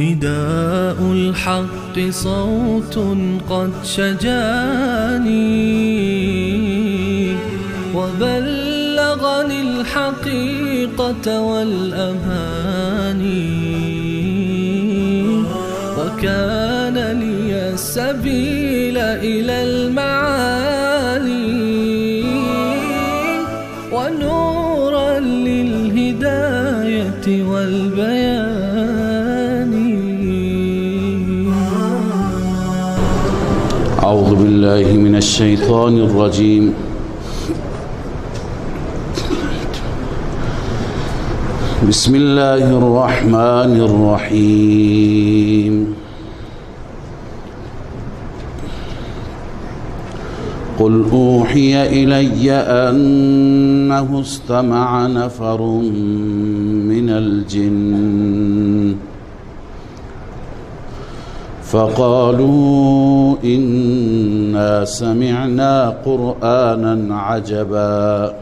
نداء الحق صوت قد شجاني وبلغني الحقيقة والأماني وكان لي السبيل إلى المعالي ونورا للهداية والبيان. أعوذ بالله من الشيطان الرجيم. بسم الله الرحمن الرحيم. قل أوحي إلي أنه استمع نفر من الجن فقالوا إنا سمعنا قرآنا عجبا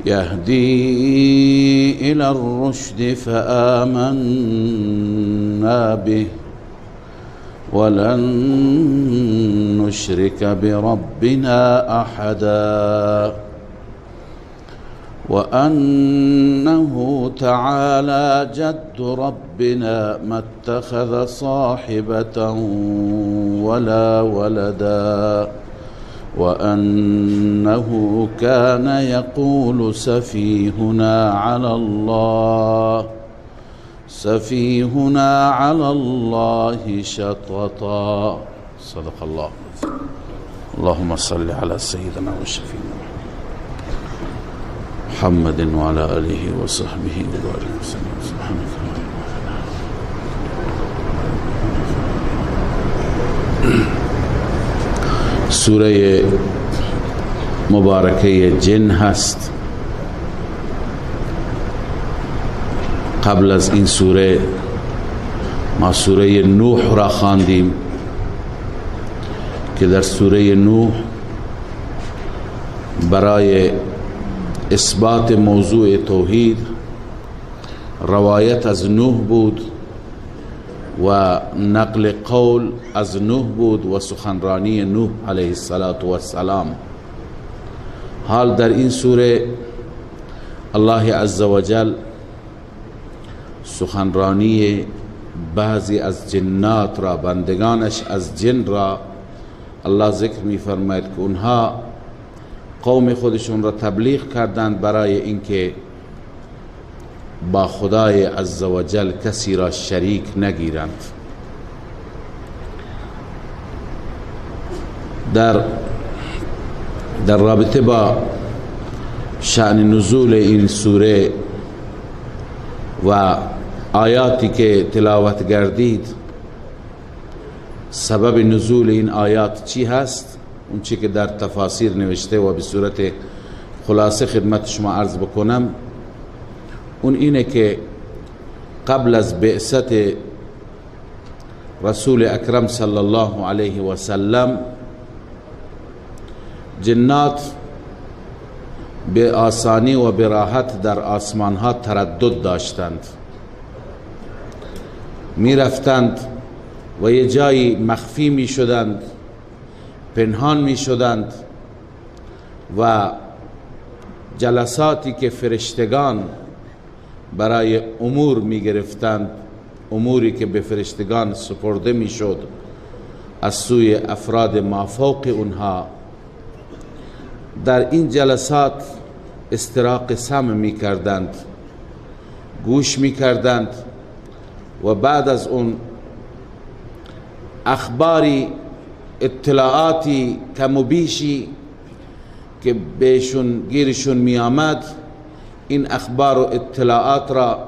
يهدي إلى الرشد فآمنا به ولن نشرك بربنا أحدا وأنه تعالى جد ربنا ما اتخذ صاحبة ولا ولدا وأنه كان يقول سفيهنا على الله شططا. صدق الله. اللهم صل على سيدنا وشفينا محمد وعلى آله وصحبه وبارك وسلم. سبحانك سوره مبارکه جن هست. قبل از این سوره ما سوره نوح را خواندیم که در سوره نوح برای اثبات موضوع توحید روایت از نوح بود و نقل قول از نوح بود و سخنرانی نوح علیه السلام. حال در این سوره الله عزوجل سخنرانی بعضی از جنات را، بندگانش از جن را الله ذکر می فرماید که اونها قوم خودشون را تبلیغ کردند برای اینکه با خدای عزوجل کسی را شریک نگیرند. در رابطه با شأن نزول این سوره و آیاتی که تلاوت گردید، سبب نزول این آیات چی هست؟ اون چی که در تفاسیر نوشته و به صورت خلاصه خدمت شما عرض بکنم، اون اینه که قبل از بعثت رسول اکرم صلی الله علیه و سلم جنات به آسانی و به راحت در آسمان ها تردد داشتند، می رفتند و یه جایی مخفی می شدند، پنهان می شدند و جلساتی که فرشتگان برای امور می گرفتند، اموری که به فرشتگان سپرده می شد از سوی افراد مافوق اونها، در این جلسات استراق سمع می کردند، گوش می کردند و بعد از اون اخباری، اطلاعاتی کم و بیشی که بهشون گیرشون می آمد این اخبار و اطلاعات را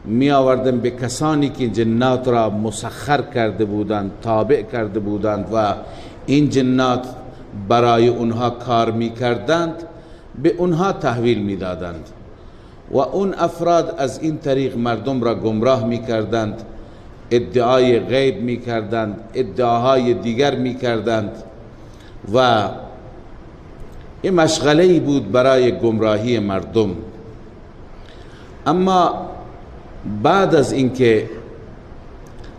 می آوردن به کسانی که جنات را مسخر کرده بودند، تابع کرده بودند و این جنات برای اونها کار می کردند، به اونها تحویل می دادند و اون افراد از این طریق مردم را گمراه می کردند، ادعای غیب می کردند، ادعاهای دیگر می کردند و این مشغله‌ای بود برای گمراهی مردم. اما بعد از اینکه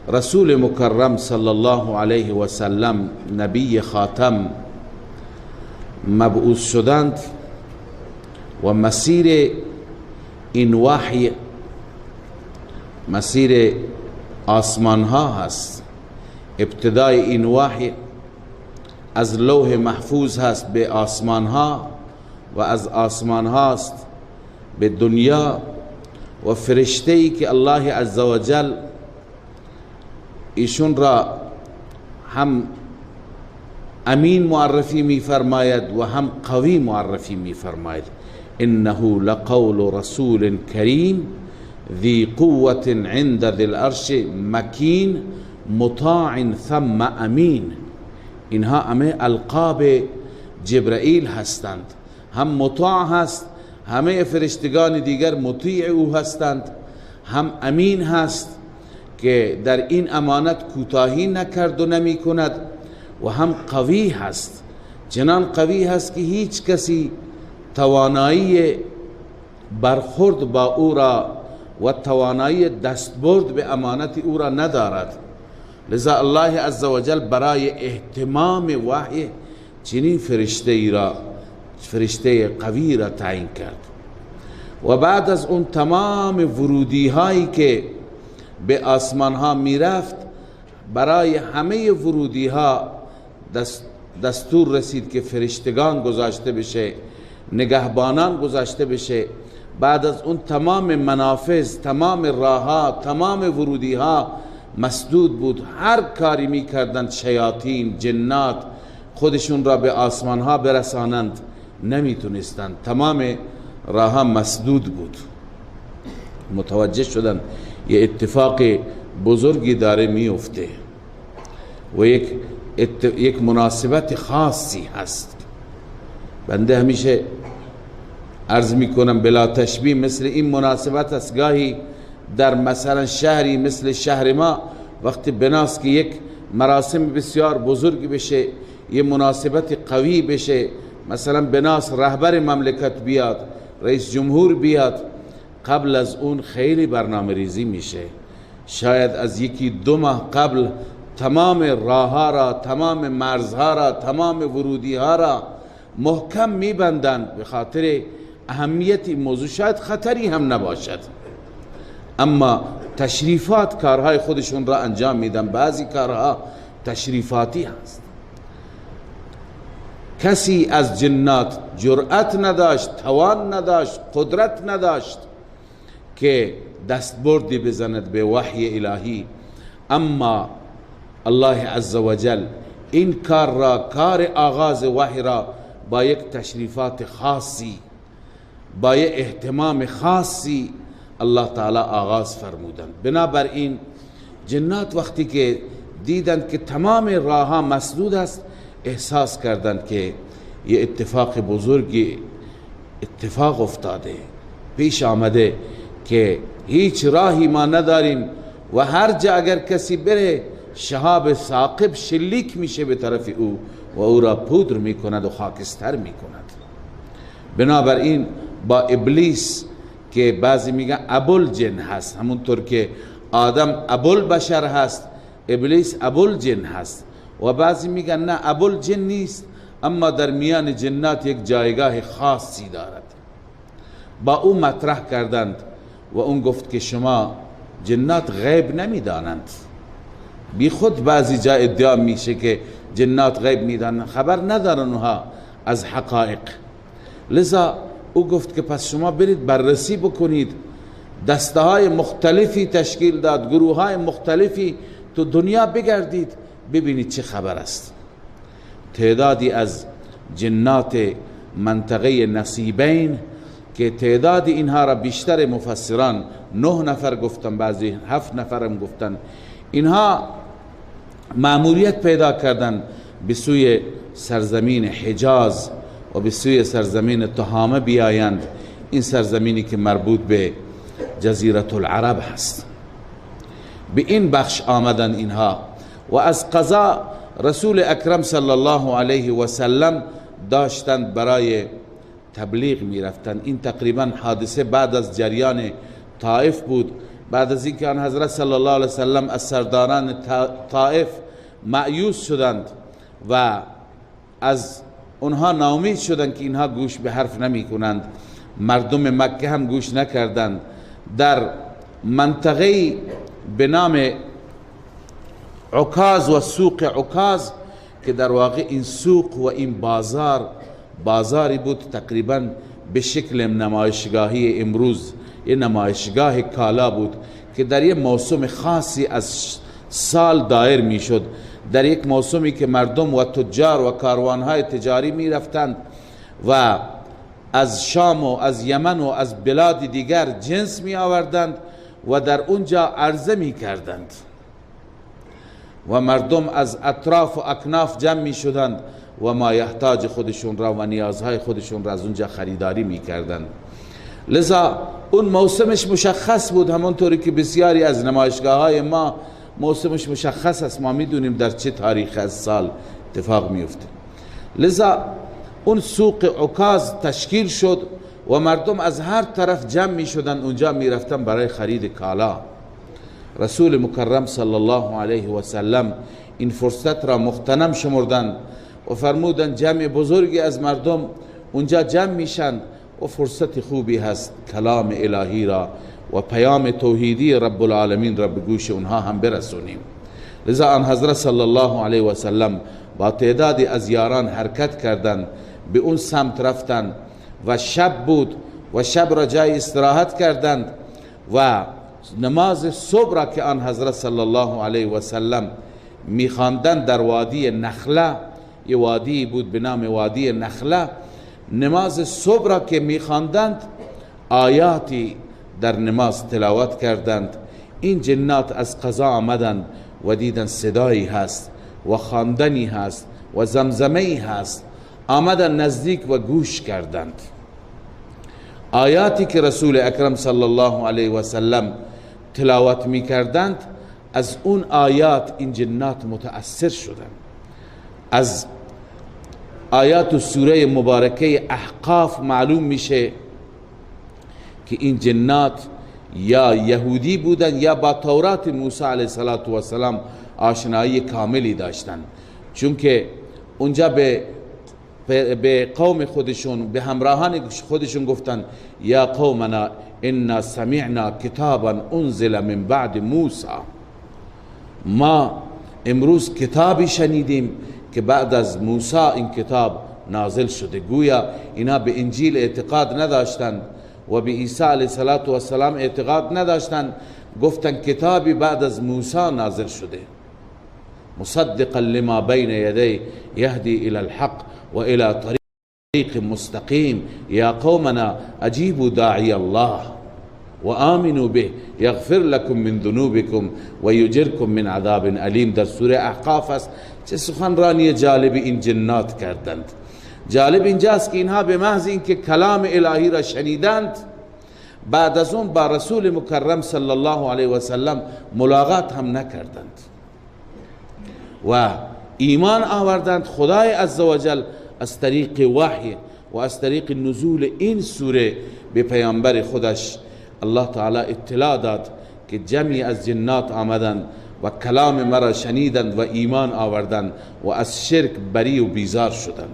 رسول مکرم صلی الله علیه و سلم نبی خاتم مبعوث شدند و مسیر این وحی مسیر آسمان ها هست، ابتدای این وحی از لوح محفوظ هست به آسمان ها و از آسمان هاست به دنیا و فرشته‌ای که الله عزوجل ایشون را هم امین معرفی می فرماید و هم قوی معرفی می فرماید. انه لقول رسول کریم ذی قوة عند ذی العرش مکین مطاع ثم امین. اینها همه القاب جبرائیل هستند، هم مطاع هست، همه فرشتگان دیگر مطیع او هستند، هم امین هست که در این امانت کوتاهی نکرد و نمی کند و هم قوی هست، چنان قوی هست که هیچ کسی توانایی برخورد با او را و توانایی دستبرد به امانت او را ندارد. لذا الله عزوجل برای اهتمام وحی چنین فرشته قوی را تعیین کرد و بعد از اون تمام ورودی هایی که به آسمان ها می رفت، برای همه ورودی ها دستور رسید که فرشتگان گذاشته بشه، نگهبانان گذاشته بشه. بعد از اون تمام منافذ، تمام راه ها، تمام ورودی ها مسدود بود. هر کاری می کردند شیاطین، جنات خودشون را به آسمان ها برسانند نمی تونستند، تمام راه ها مسدود بود. متوجه شدند یه اتفاق بزرگی داره می افته و یک مناسبت خاصی هست. بنده همیشه عرض می کنم بلا تشبیه، مثل این مناسبت است گاهی در مثلا شهری مثل شهر ما وقتی بناست که یک مراسم بسیار بزرگی بشه، یه مناسبت قوی بشه، مثلا بناست رهبر مملکت بیاد، رئیس جمهور بیاد، قبل از اون خیلی برنامه ریزی میشه. شاید از یکی دو ماه قبل تمام راه ها را، تمام مرزها را، تمام ورودی ها را محکم میبندند به خاطر اهمیت موضوع. شاید خطری هم نباشد، اما تشریفات کارهای خودشون را انجام میدن. بعضی کارها تشریفاتی هست. کسی از جنات جرأت نداشت، توان نداشت، قدرت نداشت که دستبردی بزند به وحی الهی، اما الله عزوجل این کار را، کار آغاز وحی را با یک تشریفات خاصی، با یک اهتمام خاصی الله تعالی آغاز فرمودند. بنابراین جنات وقتی که دیدند که تمام راه ها مسدود است، احساس کردند که یه اتفاق بزرگی اتفاق افتاده، پیش آمده که هیچ راهی ما نداریم و هر جا اگر کسی بره شهاب ثاقب شلیک میشه به طرف او و او را پودر میکند و خاکستر میکند. بنابراین با ابلیس که بعضی میگن ابوالجن هست، همونطور که آدم ابوالبشر هست، ابلیس ابوالجن هست، و بعضی میگن نه ابوالجن نیست، اما در میان جنات یک جایگاه خاصی دارد. با او مطرح کردند و اون گفت که شما جنات غیب نمیدانند. بی خود بعضی جا ادعا میشه که جنات غیب میدانند، خبر ندارن اونها از حقایق. لذا او گفت که پس شما برید بررسی بکنید. دسته های مختلفی تشکیل داد، گروه های مختلفی تو دنیا بگردید ببینید چه خبر است. تعدادی از جنات منطقه نصیبین که تعداد اینها را بیشتر مفسران 9 نفر گفتن، بعضی 7 نفر هم گفتن، اینها مأموریت پیدا کردن به سوی سرزمین حجاز و به سوی سرزمین تهامه بیایند. این سرزمینی که مربوط به جزیره العرب هست. به این بخش آمدن اینها و از قضا رسول اکرم صلی الله علیه و سلم داشتند برای تبلیغ می رفتند. این تقریبا حادثه بعد از جریان طائف بود، بعد از اینکه آن حضرت صلی الله علیه و سلم از سرداران طائف مایوس شدند و از اونها ناامید شدند که اینها گوش به حرف نمی کنند. مردم مکه هم گوش نکردند. در منطقه به نام عکاظ و سوق عکاظ که در واقع این سوق و این بازاری بود تقریبا به شکل نمایشگاهی امروز، یه نمایشگاه کالا بود که در یک موسم خاصی از سال دایر می شد، در یک موسمی که مردم و تجار و کاروانهای تجاری می رفتند و از شام و از یمن و از بلاد دیگر جنس می آوردند و در اونجا عرضه می کردند و مردم از اطراف و اکناف جمع می شدند و ما یحتاج خودشون را و نیازهای خودشون را از اونجا خریداری می کردند. لذا اون موسمش مشخص بود، همونطوری که بسیاری از نمایشگاه های ما موسمش مشخص است، ما می دونیم در چه تاریخ از سال اتفاق می افته. لذا اون سوق عکاظ تشکیل شد و مردم از هر طرف جمع می شدن، اونجا می رفتن برای خرید کالا. رسول مکرم صلی الله علیه و سلم این فرصت را مغتنم شمردند و فرمودند جمع بزرگی از مردم اونجا جمع میشن و فرصت خوبی هست کلام الهی را و پیام توحیدی رب العالمین را به گوش اونها هم برسونیم. لذا آن حضرت صلی الله علیه و سلم با تعدادی از یاران حرکت کردند، به اون سمت رفتند و شب بود و شب را جای استراحت کردند و نماز صبح را که آن حضرت صلی الله علیه و سلم می‌خواندند در وادی نخله، یه وادی بود به نام وادی نخله، نماز صبح را که می‌خواندند آیاتی در نماز تلاوت کردند. این جنات از قضا آمدند و دیدند صدایی هست و خواندنی هست و زمزمه‌ای هست، آمدند نزدیک و گوش کردند. آیاتی که رسول اکرم صلی الله علیه و سلم تلاوت می کردند، از اون آیات این جنات متأثر شدند. از آیات سوره مبارکه احقاف معلوم میشه که این جنات یا یهودی بودند یا با تورات موسی علیه السلام آشنایی کاملی داشتند، چون که اونجا به قوم خودشون، به همراهان خودشون گفتن یا قومنا انا سمعنا کتابا انزل من بعد موسی، ما امروز کتابی شنیدیم که بعد از موسی این کتاب نازل شده. گویا اینا به انجیل اعتقاد نداشتند و به عیسی علیه السلام اعتقاد نداشتند، گفتن کتابی بعد از موسی نازل شده، مصدقا لما بین یدی یهدی الى الحق و الى طریق مستقیم یا قومنا اجیبوا داعی الله و آمنوا به یغفر لكم من ذنوبكم و یجركم من عذاب علیم. در سوره احقاف است. چه سخنرانی جالب این جنات کردند. جالب اینجاست که اینها به محض اینکه کلام الهی را شنیدند، بعد از اون با رسول مکرم صلی الله علیه و سلم ملاقات هم نکردند و ایمان آوردند. خدای عزوجل از طریق وحی و از طریق نزول این سوره به پیامبر خودش الله تعالی اطلاع داد که جمعی از جنات آمدند و کلام مرا شنیدند و ایمان آوردند و از شرک بری و بیزار شدند.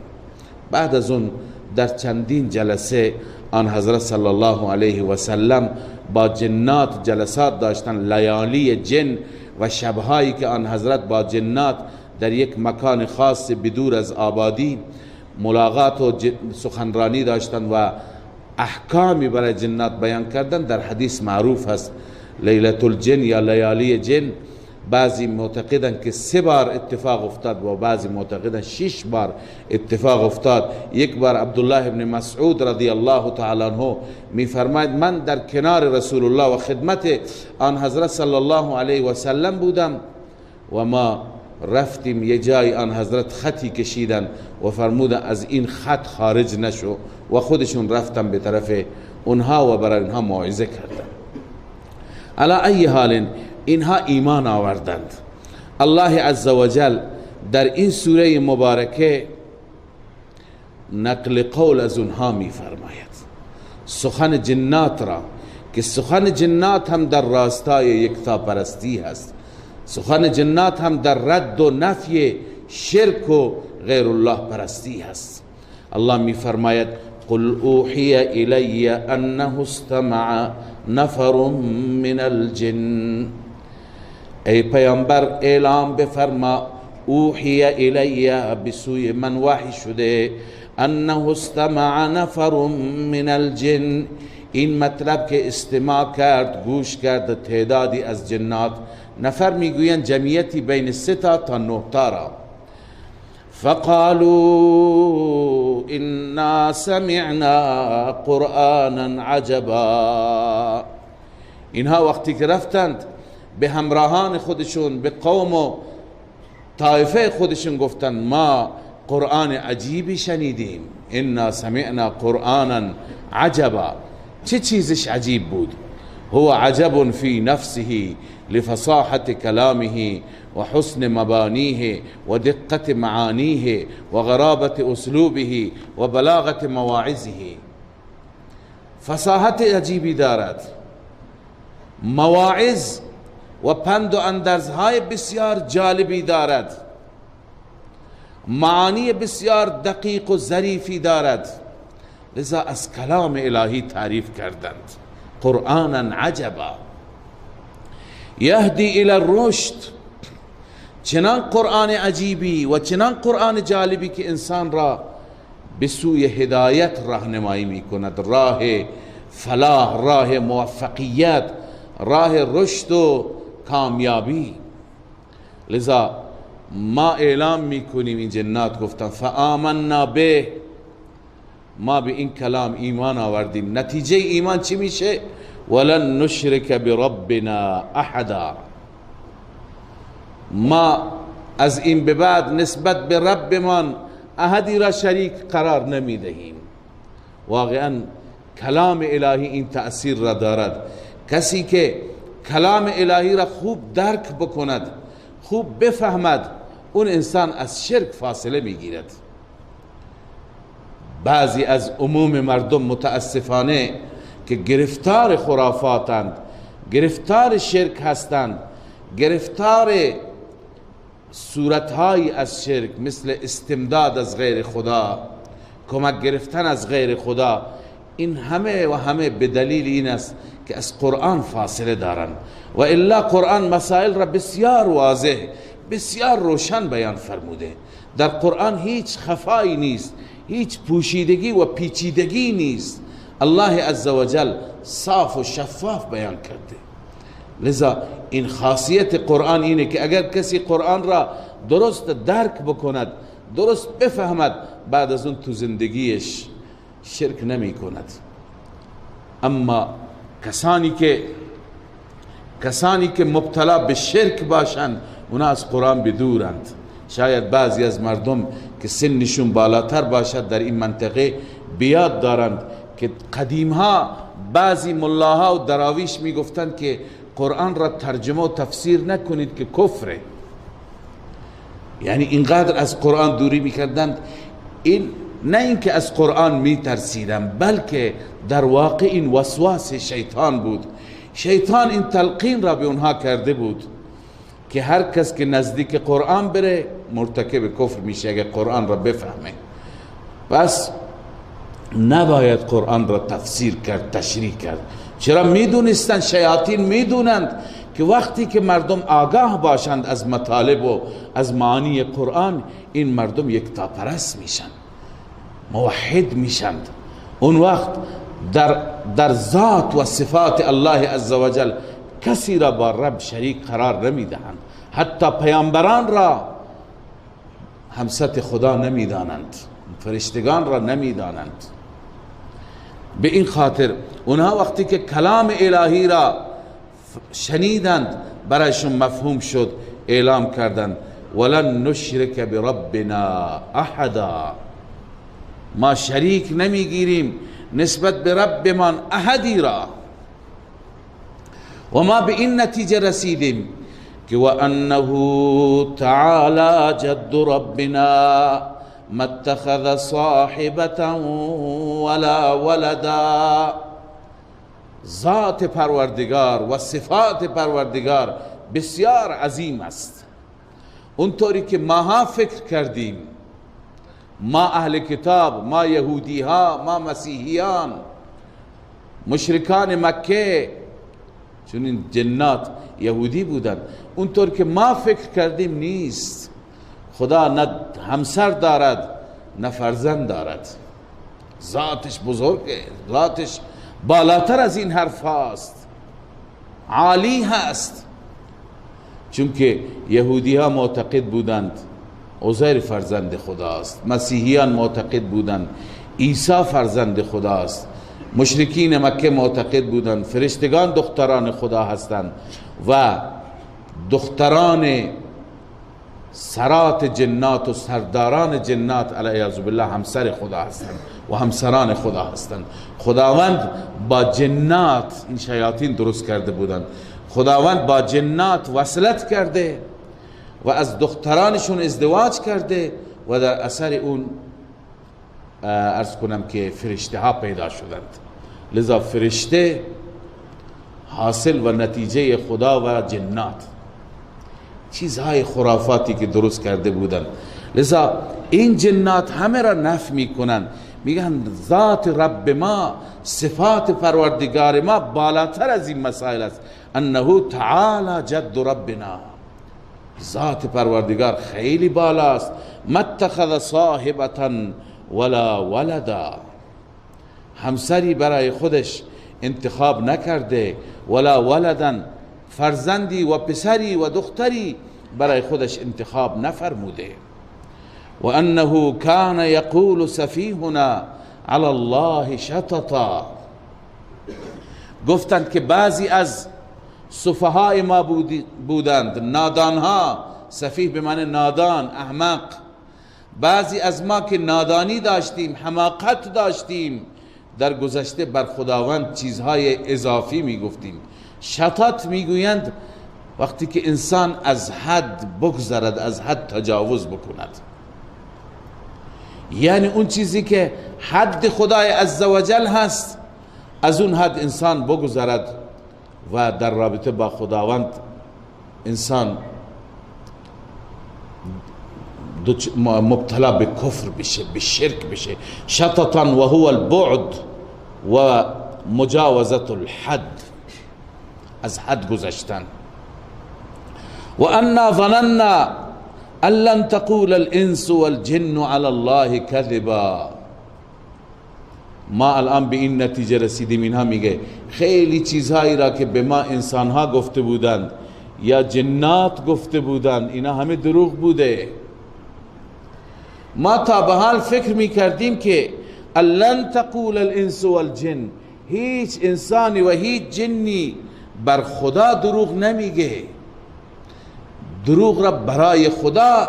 بعد از اون در چندین جلسه آن حضرت صلی الله علیه و سلم با جنات جلسات داشتند، لیالی جن و شبهایی که آن حضرت با جنات در یک مکان خاص بدور از آبادی ملاقات و سخنرانی داشتند و احکامی برای جنات بیان کردند. در حدیث معروف هست لیلة الجن یا لیالی جن، بعضی معتقدن که 3 بار اتفاق افتاد و بعضی معتقدن 6 بار اتفاق افتاد. یک بار عبدالله ابن مسعود رضی الله تعالی عنه میفرماید من در کنار رسول الله و خدمت آن حضرت صلی الله علیه و سلم بودم و ما رفتیم یه جای، آن حضرت خطی کشیدن و فرمودن از این خط خارج نشو و خودشون رفتن به طرف اونها و برای اونها موعظه کردن. علی ای حال اینها ایمان آوردند. الله عزوجل در این سوره مبارکه نقل قول از اونها می فرماید، سخن جنات را، که سخن جنات هم در راستای یکتاپرستی هست، سخن جنات هم در رد و نفی شرک و غیر الله پرستی هست. الله می فرماید قل اوحی الی انه استمع نفر من الجن، ای پیامبر اعلام بفرما، اوحی الی بسوی من وحی شده، انه استمع نفر من الجن، این مطلب که استماع کرد، گوش کرد تعدادی از جنات، نفر میگوین جمعیتی بین 3 تا 9 تا را، فقالوا انا سمعنا قرآنا عجبا، اینها وقتی که رفتند به همراهان خودشون، به قوم و طایفه خودشون گفتن ما قرآن عجیبی شنیدیم، انا سمعنا قرآنا عجبا. چه چیزش عجیب بود؟ هو عجب فی نفسه لفصاحت کلامه و حسن مبانیه و دقت معانیه و غرابت اسلوبه و بلاغت مواعظه. فصاحت عجیبی دارد، مواعظ و پند و اندرزهای بسیار جالبی دارد، معانی بسیار دقیق و ظریفی دارد، لذا از کلام الهی تعریف کردند قرآنا عجبا یهدی الی الرشد. چنان قرآن عجیبی و چنان قرآن جالبی که انسان را به سوی هدایت راهنمایی می کند، راه فلاح، راه موفقیت، راه رشد و کامیابی. لذا ما اعلام میکنیم، این جنات گفتن فآمنا به، ما به این کلام ایمان آوردیم. نتیجه ایمان چی میشه؟ ولن نشرک بربنا احدا، ما از این به بعد نسبت به ربمان احدی را شریک قرار نمیدهیم. واقعا کلام الهی این تأثیر را دارد. کسی که کلام الهی را خوب درک بکند، خوب بفهمد، اون انسان از شرک فاصله میگیرد. بعضی از عموم مردم متاسفانه که گرفتار خرافاتند، گرفتار شرک هستند، گرفتار صورتهایی از شرک مثل استمداد از غیر خدا، کمک گرفتن از غیر خدا، این همه و همه به دلیل این است که از قرآن فاصله دارند. و الا قرآن مسائل را بسیار واضح، بسیار روشن بیان فرموده. در قرآن هیچ خفایی نیست، هیچ پوشیدگی و پیچیدگی نیست. الله عزوجل صاف و شفاف بیان کرده. لذا این خاصیت قرآن اینه که اگر کسی قرآن را درست درک بکند، درست بفهمد، بعد از اون تو زندگیش شرک نمی کند. اما کسانی که مبتلا به شرک باشند، اونا از قرآن بدورند. شاید بعضی از مردم که سنشون بالاتر باشد در این منطقه بیاد دارند که قدیمها بعضی ملاها و دراویش می گفتند که قرآن را ترجمه و تفسیر نکنید که کفره. یعنی اینقدر از قرآن دوری می کردند. این نه اینکه از قرآن می ترسیدن، بلکه در واقع این وسواس شیطان بود. شیطان این تلقین را به اونها کرده بود که هر کس که نزدیک قرآن بره مرتکب کفر میشه اگر قرآن را بفهمه. بس نباید قرآن را تفسیر کرد، تشریح کرد. چرا؟ میدونستند، شیاطین میدونند که وقتی که مردم آگاه باشند از مطالب و از معانی قرآن، این مردم یکتاپرست میشن، موحد میشند. اون وقت در ذات و صفات الله عزوجل کسی را با رب شریک قرار نمیدهند، حتی پیامبران را همسط خدا نمیدانند، فرشتگان را نمیدانند. به این خاطر اونها وقتی که کلام الهی را شنیدند برایشون مفهوم شد، اعلام کردند ولن نشرک بربنا احدا، ما شریک نمیگیریم نسبت به ربمان احدی را. و ما به این نتیجه رسیدیم که و انه تعالی جد ربنا ما اتخذ صاحبة ولا ولدا، ذات پروردگار و صفات پروردگار بسیار عظیم است. اونطوری که ماها فکر کردیم، ما اهل کتاب، ما یهودی ها، ما مسیحیان، مشرکان مکه، چون این جنات یهودی بودن، اونطور که ما فکر کردیم نیست. خدا نه همسر دارد نه فرزند دارد، ذاتش بزرگه، ذاتش بالاتر از این حرف هاست، عالی هست. چون که یهودی ها معتقد بودند عزیر فرزند خداست، مسیحیان معتقد بودند عیسی فرزند خداست، مشرکین مکه معتقد بودند فرشتگان دختران خدا هستند و دختران سرات جنات و سرداران جنات علیه بالله همسر خدا هستند و همسران خدا هستند. خداوند با جنات، این شیاطین درست کرده بودند، خداوند با جنات وصلت کرده و از دخترانشون ازدواج کرده و در اثر اون عرض کنم که فرشته ها پیدا شدند. لذا فرشته حاصل و نتیجه خدا و جنات، چیزهای خرافاتی که درست کرده بودند. لذا این جنات همه را نفی میکنن، میگن ذات رب ما، صفات پروردگار ما بالاتر از این مسائل است. انه تعالی جد ربنا، ذات پروردگار خیلی بالاست. ما اتخذ صاحبة ولا ولدا، همسری برای خودش انتخاب نکرده، ولا ولدا، فرزندی و پسری و دختری برای خودش انتخاب نفرموده. و انه کان یقول سفیهنا علی الله شططا، گفتند که بعضی از سفهای ما بودند، نادانها، سفیه به معنی نادان، احمق، بعضی از ما که نادانی داشتیم، حماقت داشتیم، در گذشته بر خداوند چیزهای اضافی میگفتیم. شطط میگویند وقتی که انسان از حد بگذرد، از حد تجاوز بکند، یعنی اون چیزی که حد خدای عزوجل هست از اون حد انسان بگذرد و در رابطه با خداوند انسان مبتلا به کفر بشه، به شرک بشه. شططا و هو البعد و مجاوزت الحد، از حد گذشتن. و انا ظننا ان لن تقول الانس والجن على الله كذبا، ما الان به این نتیجه رسیدیم. اینها میگه خیلی چیزهایی را که به ما انسانها گفته بودند یا جنات گفته بودند اینا همه دروغ بوده. ما تا به حال فکر میکردیم که لن تقول الانس والجن، هیچ انسانی و هیچ جنی بر خدا دروغ نمیگه، دروغ را برای خدا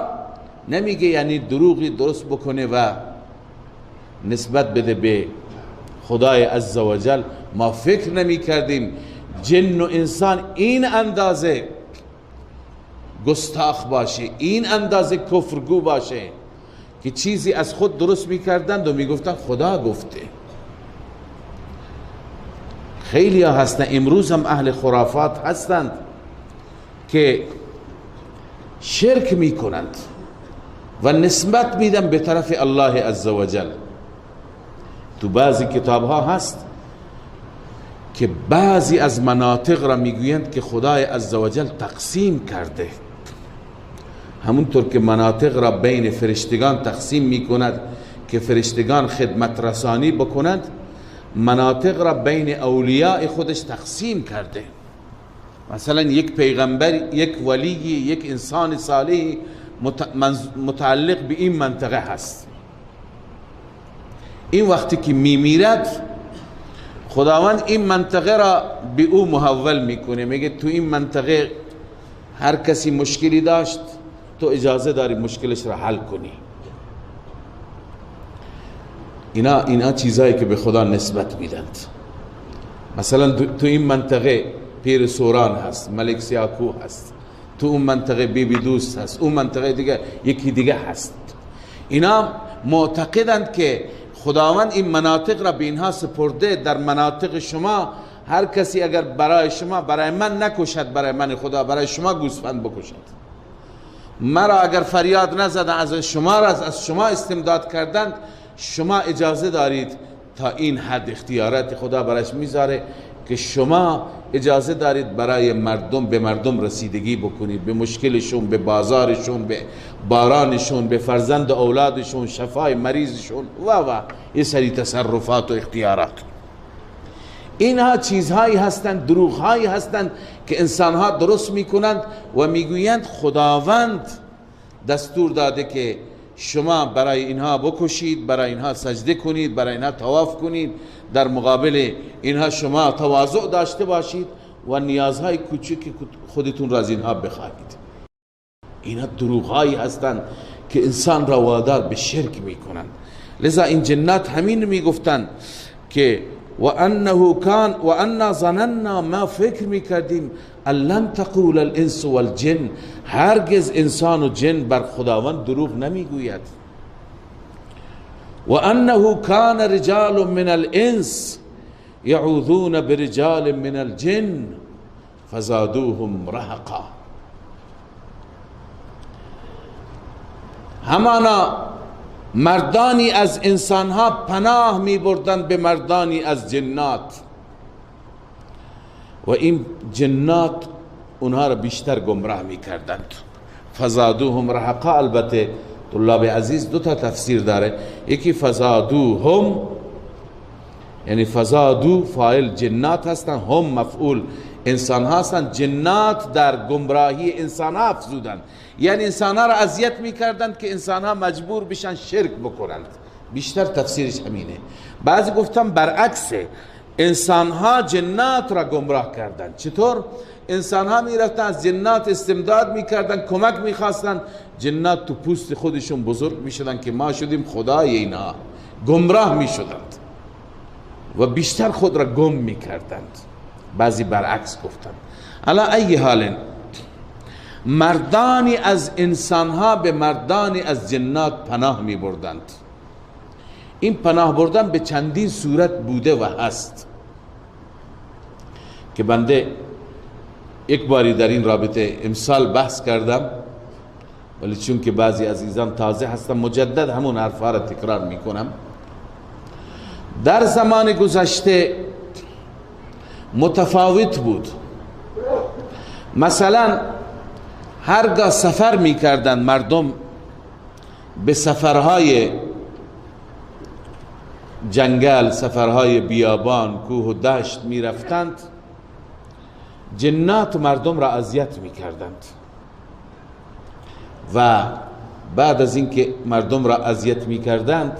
نمیگه، یعنی دروغی درست بکنه و نسبت بده به خدای عزوجل. ما فکر نمی کردیم جن و انسان این اندازه گستاخ باشه، این اندازه کفرگو باشه که چیزی از خود درست میکردند و میگفتند خدا گفته. خیلی ها هستند، امروز هم اهل خرافات هستند که شرک میکنند و نسبت میدن به طرف الله عزوجل. تو بعضی کتاب ها هست که بعضی از مناطق را میگویند که خدای عزوجل تقسیم کرده، همونطور که مناطق را بین فرشتگان تقسیم میکند که فرشتگان خدمت رسانی بکنند، مناطق را بین اولیاء خودش تقسیم کرده. مثلا یک پیغمبر، یک ولی، یک انسان صالح متعلق به این منطقه هست. این وقتی که میمیرد خداوند این منطقه را به او محول میکنه، میگه تو این منطقه هر کسی مشکلی داشت تو اجازه داری مشکلش را حل کنی. اینا چیزایی که به خدا نسبت میدند. مثلا تو این منطقه پیر سوران هست، ملک سیاکو هست، تو اون منطقه بیبی دوست هست، اون منطقه دیگه یکی دیگه هست. اینا معتقدند که خداوند این مناطق را به اینها سپرده. در مناطق شما هر کسی اگر برای شما، برای من نکشد، برای من خدا برای شما گوسفند بکشد، مرا اگر فریاد نزد از شما را از شما استمداد کردند، شما اجازه دارید تا این حد اختیارات خدا برایش میذاره که شما اجازه دارید برای مردم، به مردم رسیدگی بکنید، به مشکلشون، به بازارشون، به بارانشون، به فرزند اولادشون، شفای مریضشون و یه سری تصرفات و اختیارات. اینها چیزهایی هستند، دروغهایی هستند که انسانها درست میکنند و میگویند خداوند دستور داده که شما برای اینها بکشید، برای اینها سجده کنید، برای اینها طواف کنید، در مقابل اینها شما تواضع داشته باشید و نیازهای کوچک خودتون را از اینها بخواهید. اینها دروغهایی هستند که انسان را وادار به شرک میکنند. لذا این جنات همین میگفتند که و انا ظننا، ما فکر میکردیم لن تقول الانس والجن، هرگز انسان و جن بر خداوند دروغ نمیگوید. و انه کان رجال من الانس یعوذون برجال من الجن فزادوهم رهقا. همانا مردانی از انسانها پناه می بردن به مردانی از جنات و این جنات اونها را بیشتر گمراه می کردند. فزادوهم رهقا، البته طلاب عزیز دو تا تفسیر داره. یکی فزادوهم یعنی فزادو فاعل جنات هستن، هم مفعول انسان هستن. جنات در گمراهی انسان ها افزودند، یعنی انسان ها را اذیت میکردند که انسان ها مجبور بشن شرک بکنند. بیشتر تفسیرش همینه. بعضی گفتم برعکسه، انسان ها جنات را گمراه کردند. چطور؟ انسان ها میرفتن از جنات استمداد میکردن، کمک میخواستن، جنات تو پوست خودشون بزرگ میشدن که ما شدیم خدای اینها، گمراه میشدند و بیشتر خود را گم میکردند. بعضی برعکس گفتند. علا ای حال، مردانی از انسانها به مردانی از جنات پناه می بردند. این پناه بردن به چندین صورت بوده و هست که بنده یک باری در این رابطه امسال بحث کردم، ولی چون که بعضی عزیزان تازه هستن مجدد همون حرفا را تکرار می کنم. در زمان گذشته متفاوت بود. مثلا هرگاه سفر می کردن مردم، به سفرهای جنگل، سفرهای بیابان، کوه و دشت می رفتند، جنات مردم را اذیت می کردند و بعد از اینکه مردم را اذیت می کردند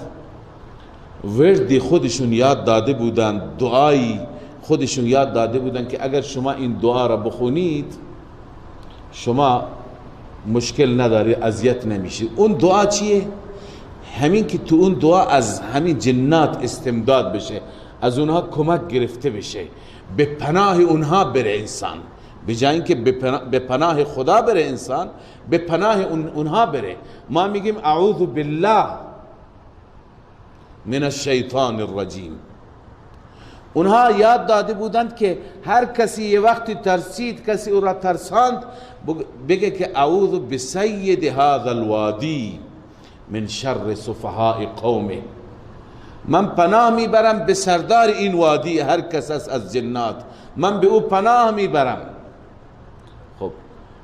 وردی خودشون یاد داده بودند، دعایی خودشون یاد داده بودند که اگر شما این دعا را بخونید شما مشکل نداری، اذیت نمیشید. اون دعا چیه؟ همین که تو اون دعا از همین جنات استمداد بشه، از اونها کمک گرفته بشه، به پناه اونها بره انسان، به جای اینکه به پناه خدا بره انسان، به پناه اونها بره. ما میگیم اعوذ بالله من الشیطان الرجیم. اونها یاد داده بودند که هر کسی یه وقتی ترسید، کسی او را ترساند، بگه که اعوذ بسید هذا الوادی من شر سفهاء قومه. من پناه میبرم به سردار این وادی، هر کس از جنات، من به او پناه میبرم. خب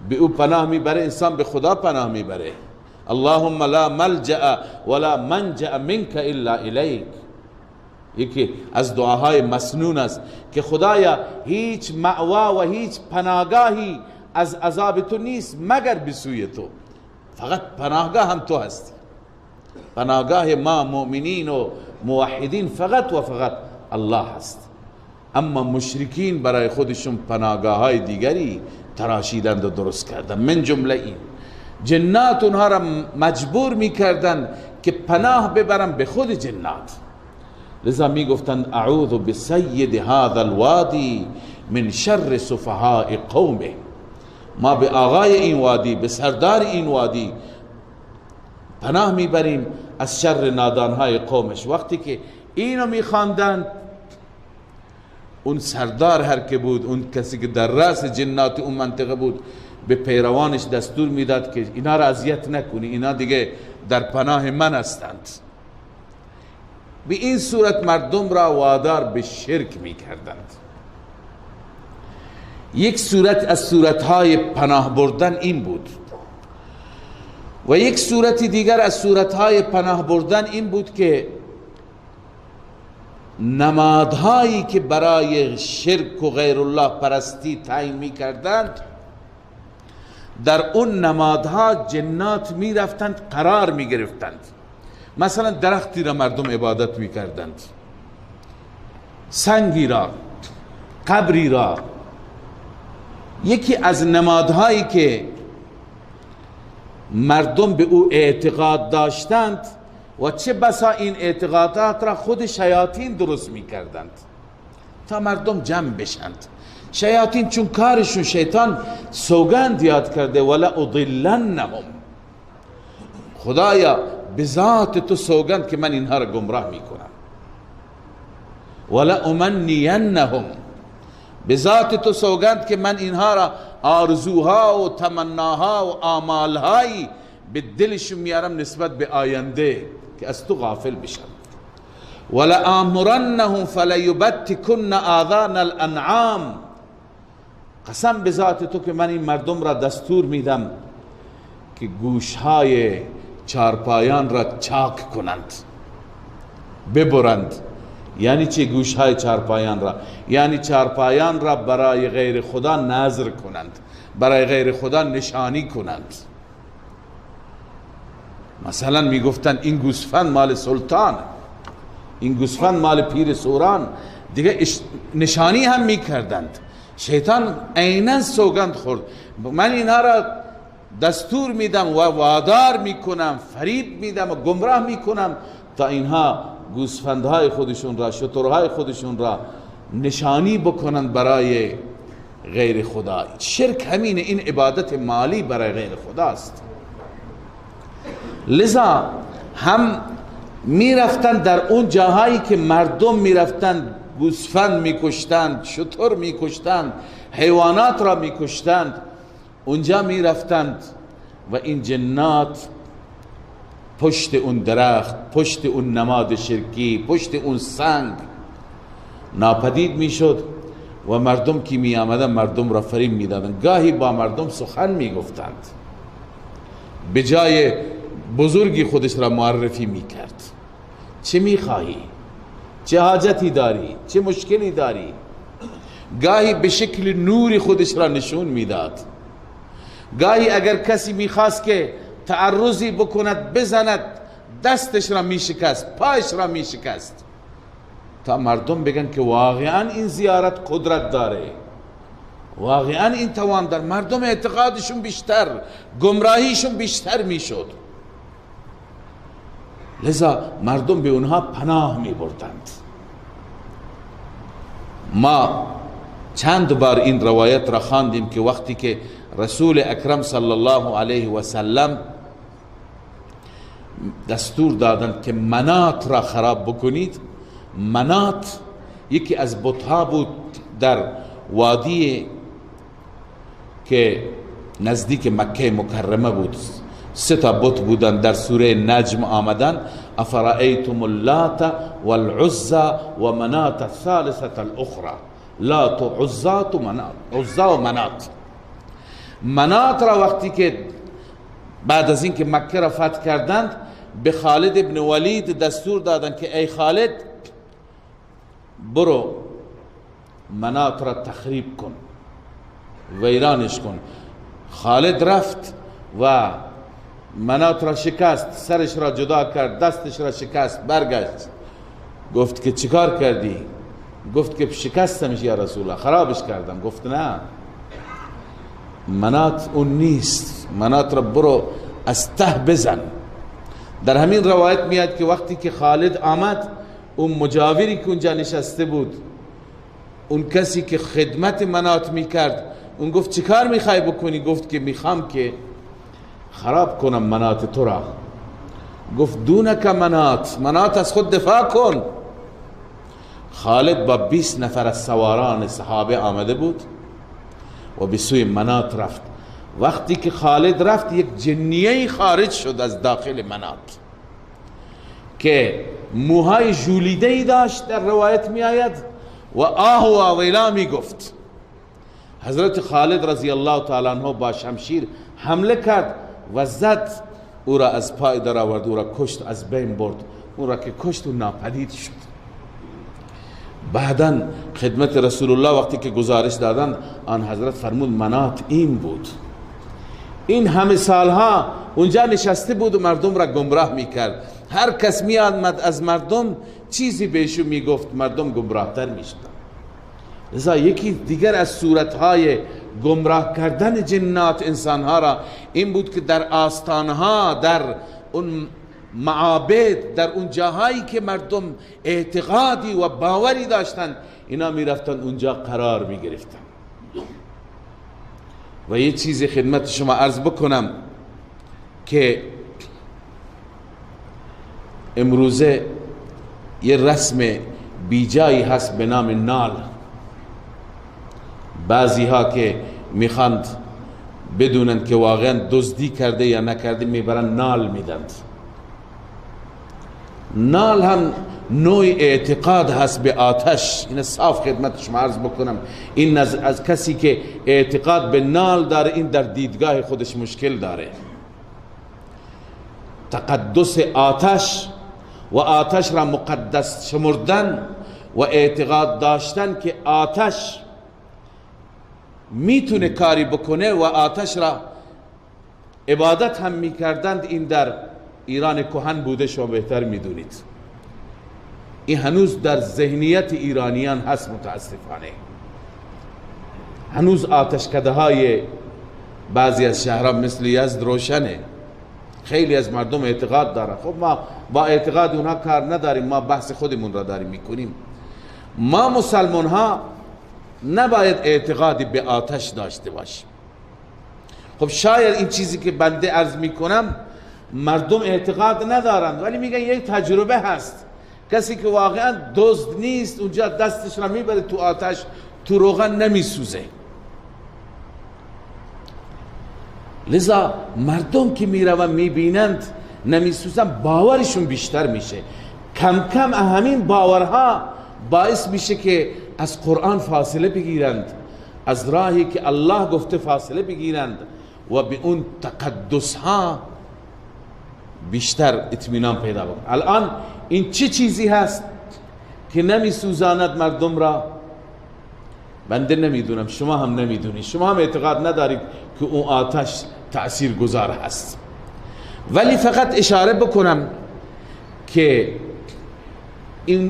به او پناه میبره، انسان به خدا پناه میبره. اللهم لا ملجأ ولا منجأ منك الا الیک. یکی از دعاهای مسنون است که خدایا هیچ مأوا و هیچ پناهگاهی از عذاب تو نیست مگر به سوی تو. فقط پناهگاه هم تو هستی. پناهگاه ما مؤمنین و موحدین فقط و فقط الله هست. اما مشرکین برای خودشون پناهگاه های دیگری تراشیدند و درست کردند. من جمله این جنات اونها را مجبور میکردند که پناه ببرن به خود جنات. لذا میگفتند اعوذ بسید هذا الوادی من شر سفهاء قومه. ما به آقای این وادی، به سردار این وادی پناه میبریم از شر نادانهای قومش. وقتی که اینو میخواندند اون سردار هر که بود، اون کسی که در رأس جنات اون منطقه بود، به پیروانش دستور میداد که اینا را اذیت نکنی، اینا دیگه در پناه من هستند. به این صورت مردم را وادار به شرک میکردند. یک صورت از صورتهای پناه بردن این بود و یک صورت دیگر از صورتهای پناه بردن این بود که نمادهایی که برای شرک و غیر الله پرستی تعیین می کردند، در اون نمادها جنات می رفتند قرار می گرفتند. مثلا درختی را مردم عبادت می کردند، سنگی را، قبری را. یکی از نمادهایی که مردم به او اعتقاد داشتند و چه بسا این اعتقادات را خود شیاطین درست می کردند تا مردم جمع بشند. شیاطین چون کارشون، شیطان سوگند یاد کرده ولا اضلنهم، خدایا به ذات تو سوگند که من اینها را گمراه می کنم، ولا امنینهم، به ذات تو سوگند که من اینها را آرزوها و تمناها و آمالهایی به دلشون میارم نسبت به آینده که از تو غافل بشن. ولآمرنهم فلیبتکن آذان الانعام، قسم به ذات تو که من این مردم را دستور میدم که گوشهای چارپایان را چاک کنند، ببرند. یعنی چه گوشهای چارپایان را؟ یعنی چارپایان را برای غیر خدا نذر کنند، برای غیر خدا نشانی کنند. مثلا میگفتند این گوسفند مال سلطان، این گوسفند مال پیر سوران، دیگه نشانی هم میکردند. شیطان عیناً سوگند خورد، من اینها را دستور میدم و وادار میکنم، فریب میدم و گمراه میکنم تا اینها گوسفندهای خودشون را، شترهای خودشون را نشانی بکنند برای غیر خدا. شرک همینه، این عبادت مالی برای غیر خداست. لذا هم میرفتند در اون جاهایی که مردم میرفتند گوسفند میکشتند، شتر میکشتند، حیوانات را میکشتند، اونجا میرفتند و این جنات پشت اون درخت، پشت اون نماد شرکی، پشت اون سنگ ناپدید میشد و مردم که می آمدن مردم را فریب میدادند. گاهی با مردم سخن میگفتند، به جای بزرگی خودش را معرفی میکرد. چه میخواهی؟ چه حاجتی داری؟ چه مشکلی داری؟ گاهی به شکل نوری خودش را نشون میداد. گاهی اگر کسی میخواست که تعرضی بکند، بزند، دستش را میشکست، پایش را میشکست تا مردم بگن که واقعا این زیارت قدرت داره، واقعا این توان داره. مردم اعتقادشون بیشتر، گمراهیشون بیشتر میشد. لذا مردم به اونها پناه می بردند. ما چند بار این روایت را خواندیم که وقتی که رسول اکرم صلی الله علیه و سلم دستور دادند که منات را خراب بکنید. منات یکی از بت‌ها بود در وادی که نزدیک مکه مکرمه بود. 3 بت بودن، در سوره نجم آمدن: افرأیتم اللات والعزى و منات الثالثة الاخرى. لات و عزا و منات. منات را وقتی که بعد از این که مکه را فتح کردند به خالد ابن ولید دستور دادند که ای خالد، برو منات را تخریب کن، ویرانش کن. خالد رفت و منات را شکست، سرش را جدا کرد، دستش را شکست، برگشت گفت که چیکار کردی؟ گفت که شکستمش یا رسول الله، خرابش کردم. گفت نه، منات اون نیست، منات را برو از ته بزن. در همین روایت میاد که وقتی که خالد آمد، اون مجاوری که اونجا نشسته بود، اون کسی که خدمت منات میکرد، اون گفت چیکار میخوای بکنی؟ گفت که میخوام که خراب کنم منات تو را. گفت دونک منات، منات از خود دفاع کن. خالد با 20 نفر از سواران صحابه آمده بود و به سوی منات رفت. وقتی که خالد رفت، یک جنیه خارج شد از داخل منات که موهای ژولیده ای داشت، در روایت می آید، و آه و آویلا می گفت. حضرت خالد رضی الله تعالی عنه با شمشیر حمله کرد و زد، او را از پای در آورد، او را کشت، از بین برد. او را که کشت و ناپدید شد. بعداً خدمت رسول الله وقتی که گزارش دادن، آن حضرت فرمود منات این بود. این همه سالها اونجا نشسته بود و مردم را گمراه میکرد. هر کس میآمد از مردم چیزی بهشون میگفت، مردم گمراهتر میشدن. لذا یکی دیگر از صورتهای گمراه کردن جنات انسانها را این بود که در آستانها، در اون معابد، در اون جاهایی که مردم اعتقادی و باوری داشتن، اینا میرفتن اونجا قرار میگرفتن. و یه چیزی خدمت شما عرض بکنم که امروزه یه رسم بیجایی هست به نام نال. بعضی ها که میخواند بدونن که واقعا دزدی کرده یا نکرده، میبرن نال میدند. نال هم نوع اعتقاد هست به آتش. این صاف خدمت شما عرض بکنم، این از کسی که اعتقاد به نال داره، این در دیدگاه خودش مشکل داره. تقدس آتش و آتش را مقدس شمردن و اعتقاد داشتن که آتش میتونه کاری بکنه و آتش را عبادت هم میکردند، این در ایران کهن بوده، شما بهتر میدونید. این هنوز در ذهنیت ایرانیان هست متاسفانه. هنوز آتشکده های بعضی از شهرها مثل یزد روشنه. خیلی از مردم اعتقاد دارن. خب ما با اعتقاد اونها کار نداریم، ما بحث خودمون را داریم میکنیم. ما مسلمان ها نباید اعتقادی به آتش داشته باشیم. خب شاید این چیزی که بنده عرض میکنم مردم اعتقاد ندارند، ولی میگن یک تجربه هست. کسی که واقعا دزد نیست اونجا دستش را میبره تو آتش، تو روغن نمیسوزه. لذا مردم که میرون میبینند نمیسوزن، باورشون بیشتر میشه. کم کم همین باورها باعث میشه که از قرآن فاصله بگیرند، از راهی که الله گفته فاصله بگیرند و به اون تقدس ها بیشتر اطمینان پیدا بکنند. الان این چه چیزی هست که نمیسوزاند مردم را؟ بنده نمیدونم، شما هم نمیدونی، شما هم اعتقاد ندارید که اون آتش تأثیر گذار هست. ولی فقط اشاره بکنم که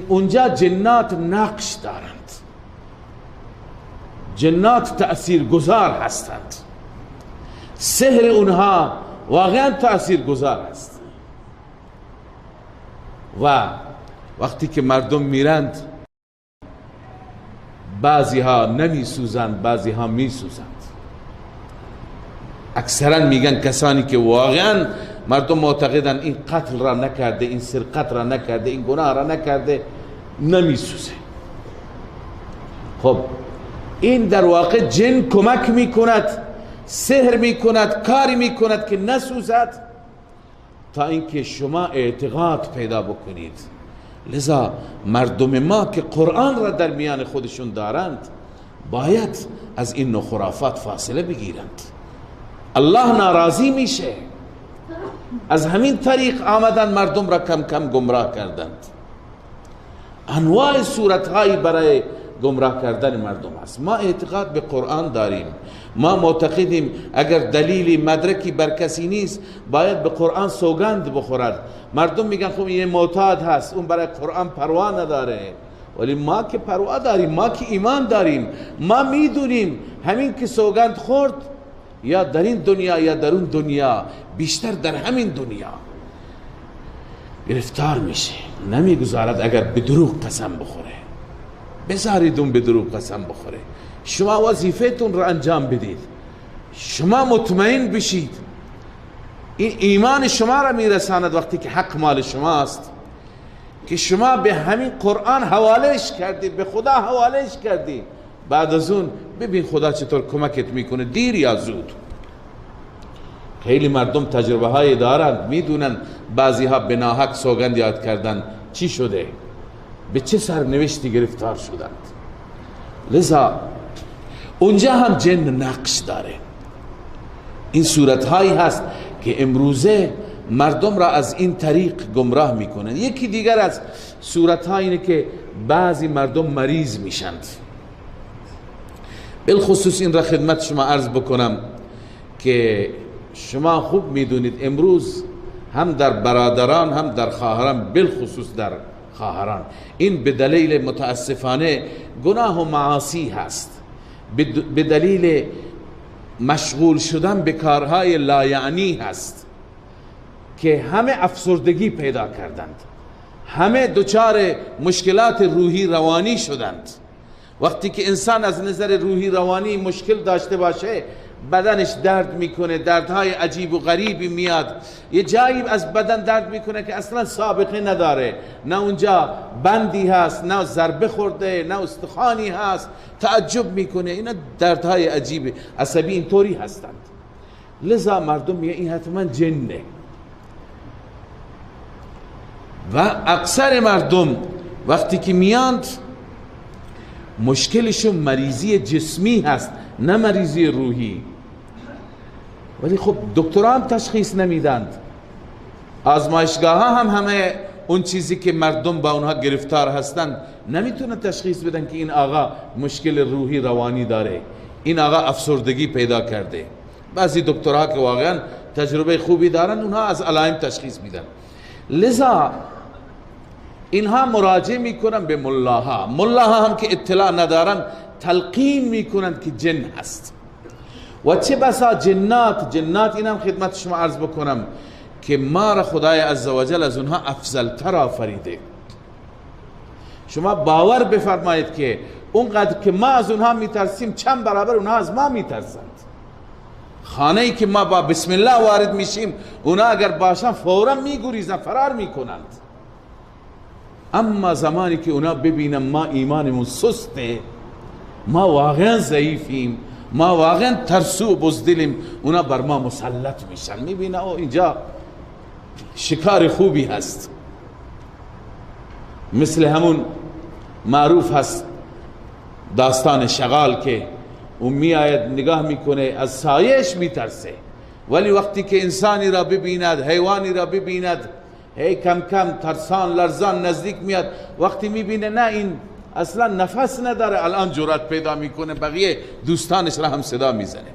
اونجا جنات نقش دارند، جنات تأثیر گذار هستند. سحر اونها واقعا تأثیر گذار است. و وقتی که مردم میرند، بعضی ها نمی سوزند، بعضی ها می سوزند. اکثرا میگن کسانی که واقعا مردم معتقدن این قتل را نکرده، این سرقت را نکرده، این گناه را نکرده، نمی سوزه. خب این در واقع جن کمک میکند، سحر میکند، کاری میکند که نسوزد، تا اینکه شما اعتقاد پیدا بکنید. لذا مردم ما که قرآن را در میان خودشون دارند باید از این نوع خرافات فاصله بگیرند. الله ناراضی میشه. از همین طریق آمدن مردم را کم کم گمراه کردند. انواع صورتهایی برای گمراه کردن مردم است. ما اعتقاد به قرآن داریم، ما معتقدیم اگر دلیلی مدرکی بر کسی نیست باید به قرآن سوگند بخورد. مردم میگن خب این معتاد هست، اون برای قرآن پروا نداره، ولی ما که پروا داریم، ما که ایمان داریم، ما میدونیم همین که سوگند خورد یا در این دنیا یا در اون دنیا، بیشتر در همین دنیا گرفتار میشه. نمیگذارد اگر به دروغ قسم بخوره، بذارید اون به دروغ قسم بخوره. شما وظیفتون رو انجام بدید، شما مطمئن بشید. این ایمان شما را میرساند وقتی که حق مال شماست، که شما به همین قرآن حوالهش کردید، به خدا حوالهش کردید. بعد از اون ببین خدا چطور کمکت میکنه، دیر یا زود. خیلی مردم تجربه های دارند، میدونن بعضی ها به ناحق سوگند یاد کردن چی شده، به چه سرنوشتی گرفتار شدند. لذا اونجا هم جن نقش داره. این صورت هایی هست که امروزه مردم را از این طریق گمراه میکنن. یکی دیگر از صورت ها اینه که بعضی مردم مریض میشند. بالخصوص این را خدمت شما عرض بکنم که شما خوب میدونید امروز هم در برادران هم در خواهران، بالخصوص در خواهران، این به دلیل متاسفانه گناه و معاصی هست، به دلیل مشغول شدن به کارهای لایعنی هست که همه افسردگی پیدا کردند، همه دچار مشکلات روحی روانی شدند. وقتی که انسان از نظر روحی روانی مشکل داشته باشه، بدنش درد میکنه، دردهای عجیب و غریبی میاد، یه جایی از بدن درد میکنه که اصلا سابقه نداره، نه اونجا بندی هست، نه ضربه خورده، نه استخوانی هست، تعجب میکنه. اینا دردهای عجیب عصبی اینطوری هستند. لذا مردم میگه این حتما جنه. و اکثر مردم وقتی که میاند مشکلشون مریضی جسمی هست، نه مریضی روحی. ولی خب دکتران تشخیص نمیدند، آزمایشگاه ها هم همه اون چیزی که مردم با اونها گرفتار هستند نمیتونن تشخیص بدن که این آقا مشکل روحی روانی داره، این آقا افسردگی پیدا کرده. بعضی دکترها که واقعا تجربه خوبی دارن اونها از علائم تشخیص میدن. لذا اینها مراجعه میکنن به ملاها، ملاها هم که اطلاع ندارن تلقین میکنن که جن هست. و چه بسا جنات اینم خدمت شما عرض بکنم که ما را خدای عزوجل از اونها افضل تر آفریده. شما باور بفرمایید که اونقدر که ما از اونها میترسیم چند برابر اونها از ما میترسند. خانه ای که ما با بسم الله وارد میشیم اونها اگر باشن فورا میگریزن، فرار میکنند. اما زمانی که اونا ببینن ما ایمانمون سسته، ما واقعا ضعیفیم، ما واقعا ترسو و بزدلیم، اونا بر ما مسلط میشن. میبینن او اینجا شکار خوبی هست. مثل همون معروف هست داستان شغال که اون میآید نگاه میکنه از سایش میترسه، ولی وقتی که انسانی را ببیند، حیوانی را ببیند، هی کم کم ترسان لرزان نزدیک میاد. وقتی میبینه نه این اصلا نفس نداره، الان جرأت پیدا میکنه بقیه دوستانش را هم صدا میزنه.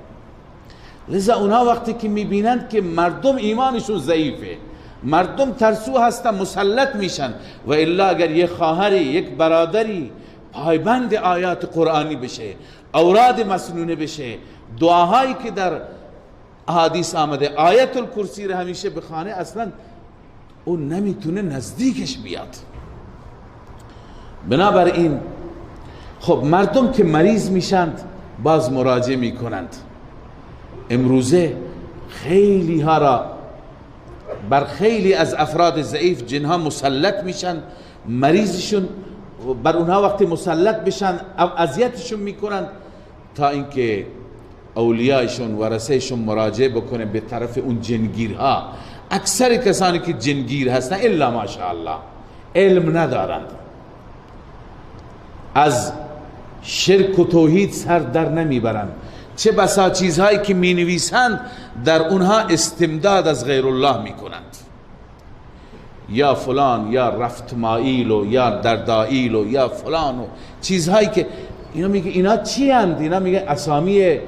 لذا اونها وقتی که میبینند که مردم ایمانشون ضعیفه، مردم ترسو هستن، مسلط میشن. و الا اگر یک خواهری، یک برادری پایبند آیات قرآنی بشه، اوراد مسنونه بشه، دعاهایی که در احادیث آمده، آیت الکرسی را همیشه بخونه، اصلا اون نمیتونه نزدیکش بیاد. بنابراین خب مردم که مریض میشند باز مراجعه میکنند. امروزه خیلی ها را بر خیلی از افراد ضعیف جنها مسلط میشن، مریضشون بر اونها وقتی مسلط بشن اذیتشون میکنند تا اینکه اولیایشون ورثهشون مراجعه بکنه به طرف اون جنگیرها. اکثر کسانی که جنگیر هستن الا ماشاءالله علم ندارند، از شرک و توحید سر در نمیبرند. چه بسا چیزهایی که می نویسند در اونها استمداد از غیر الله می کنند. یا فلان یا رفتمائیل و یا دردائیل و یا فلان و چیزهایی که اینا میگه اینا چی هستند؟ اینا میگه اسامی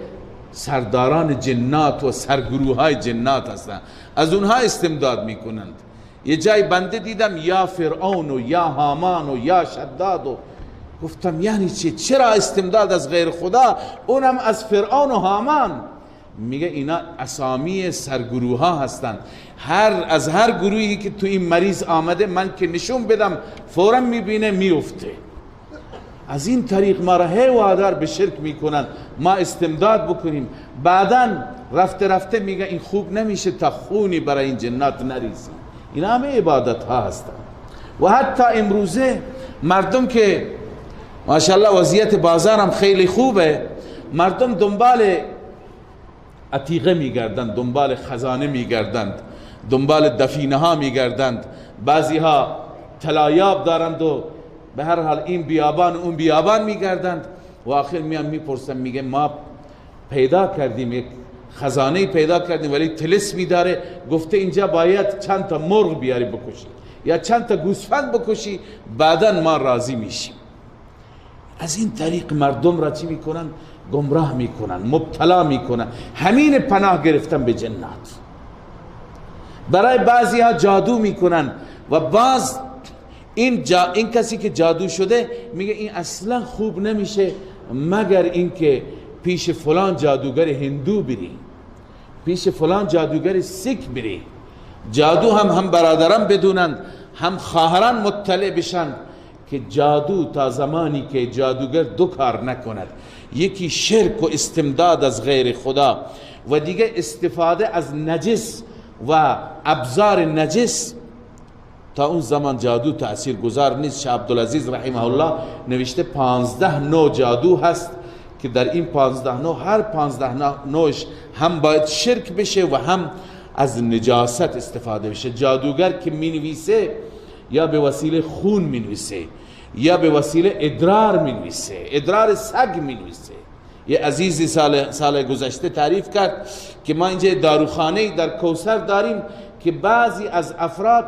سرداران جنات و سرگروه های جنات هستند، از اونها استمداد میکنند. یه جای بنده دیدم یا فرعون و یا هامان و یا شداد و گفتم یعنی چی؟ چرا استمداد از غیر خدا، اونم از فرعون و هامان؟ میگه اینا اسامی سرگروه ها هستند، از هر گروهی که تو این مریض آمده من که نشون بدم فورا میبینه میفته. از این طریق ما را هی وادار به شرک میکنن ما استمداد بکنیم، بعدا رفته رفته میگه این خوب نمیشه تا خونی برای این جنات نریزی. این همه عبادت ها هستن. و حتی امروزه مردم که ماشاءالله وضعیت بازار هم خیلی خوبه، مردم دنبال عتیقه میگردند، دنبال خزانه میگردند، دنبال دفینه ها میگردند، بعضی ها طلایاب دارند و به هر حال این بیابان اون بیابان میگردند و آخر میان میپرسن میگه ما پیدا کردیم یک خزانه پیدا کردیم ولی طلسمی داره، گفته اینجا باید چند تا مرغ بیاری بکشی یا چند تا گوسفند بکشی بعدا ما راضی میشیم. از این طریق مردم را چی میکنن؟ گمراه میکنن، مبتلا میکنن. همین پناه گرفتن به جنات. برای بعضی ها جادو میکنن و بعض این کسی که جادو شده میگه این اصلا خوب نمیشه مگر اینکه پیش فلان جادوگر هندو بری، پیش فلان جادوگر سیک بری. جادو هم برادران بدونند، هم خواهران مطلع بشن که جادو تا زمانی که جادوگر دو کار نکند، یکی شرک و استمداد از غیر خدا و دیگه استفاده از نجس و ابزار نجس، تا اون زمان جادو تأثیر گذار نیست. شاه عبدالعزیز رحمه الله نوشته 15 نوع جادو هست که در این 15 نوع هر 15 نوعش هم باید شرک بشه و هم از نجاست استفاده بشه. جادوگر که می نویسه یا به وسیله خون می نویسه یا به وسیله ادرار می نویسه، ادرار سگ می نویسه. یه عزیزی سال گذشته تعریف کرد که ما اینجا داروخانه در کوثر داریم که بعضی از افراد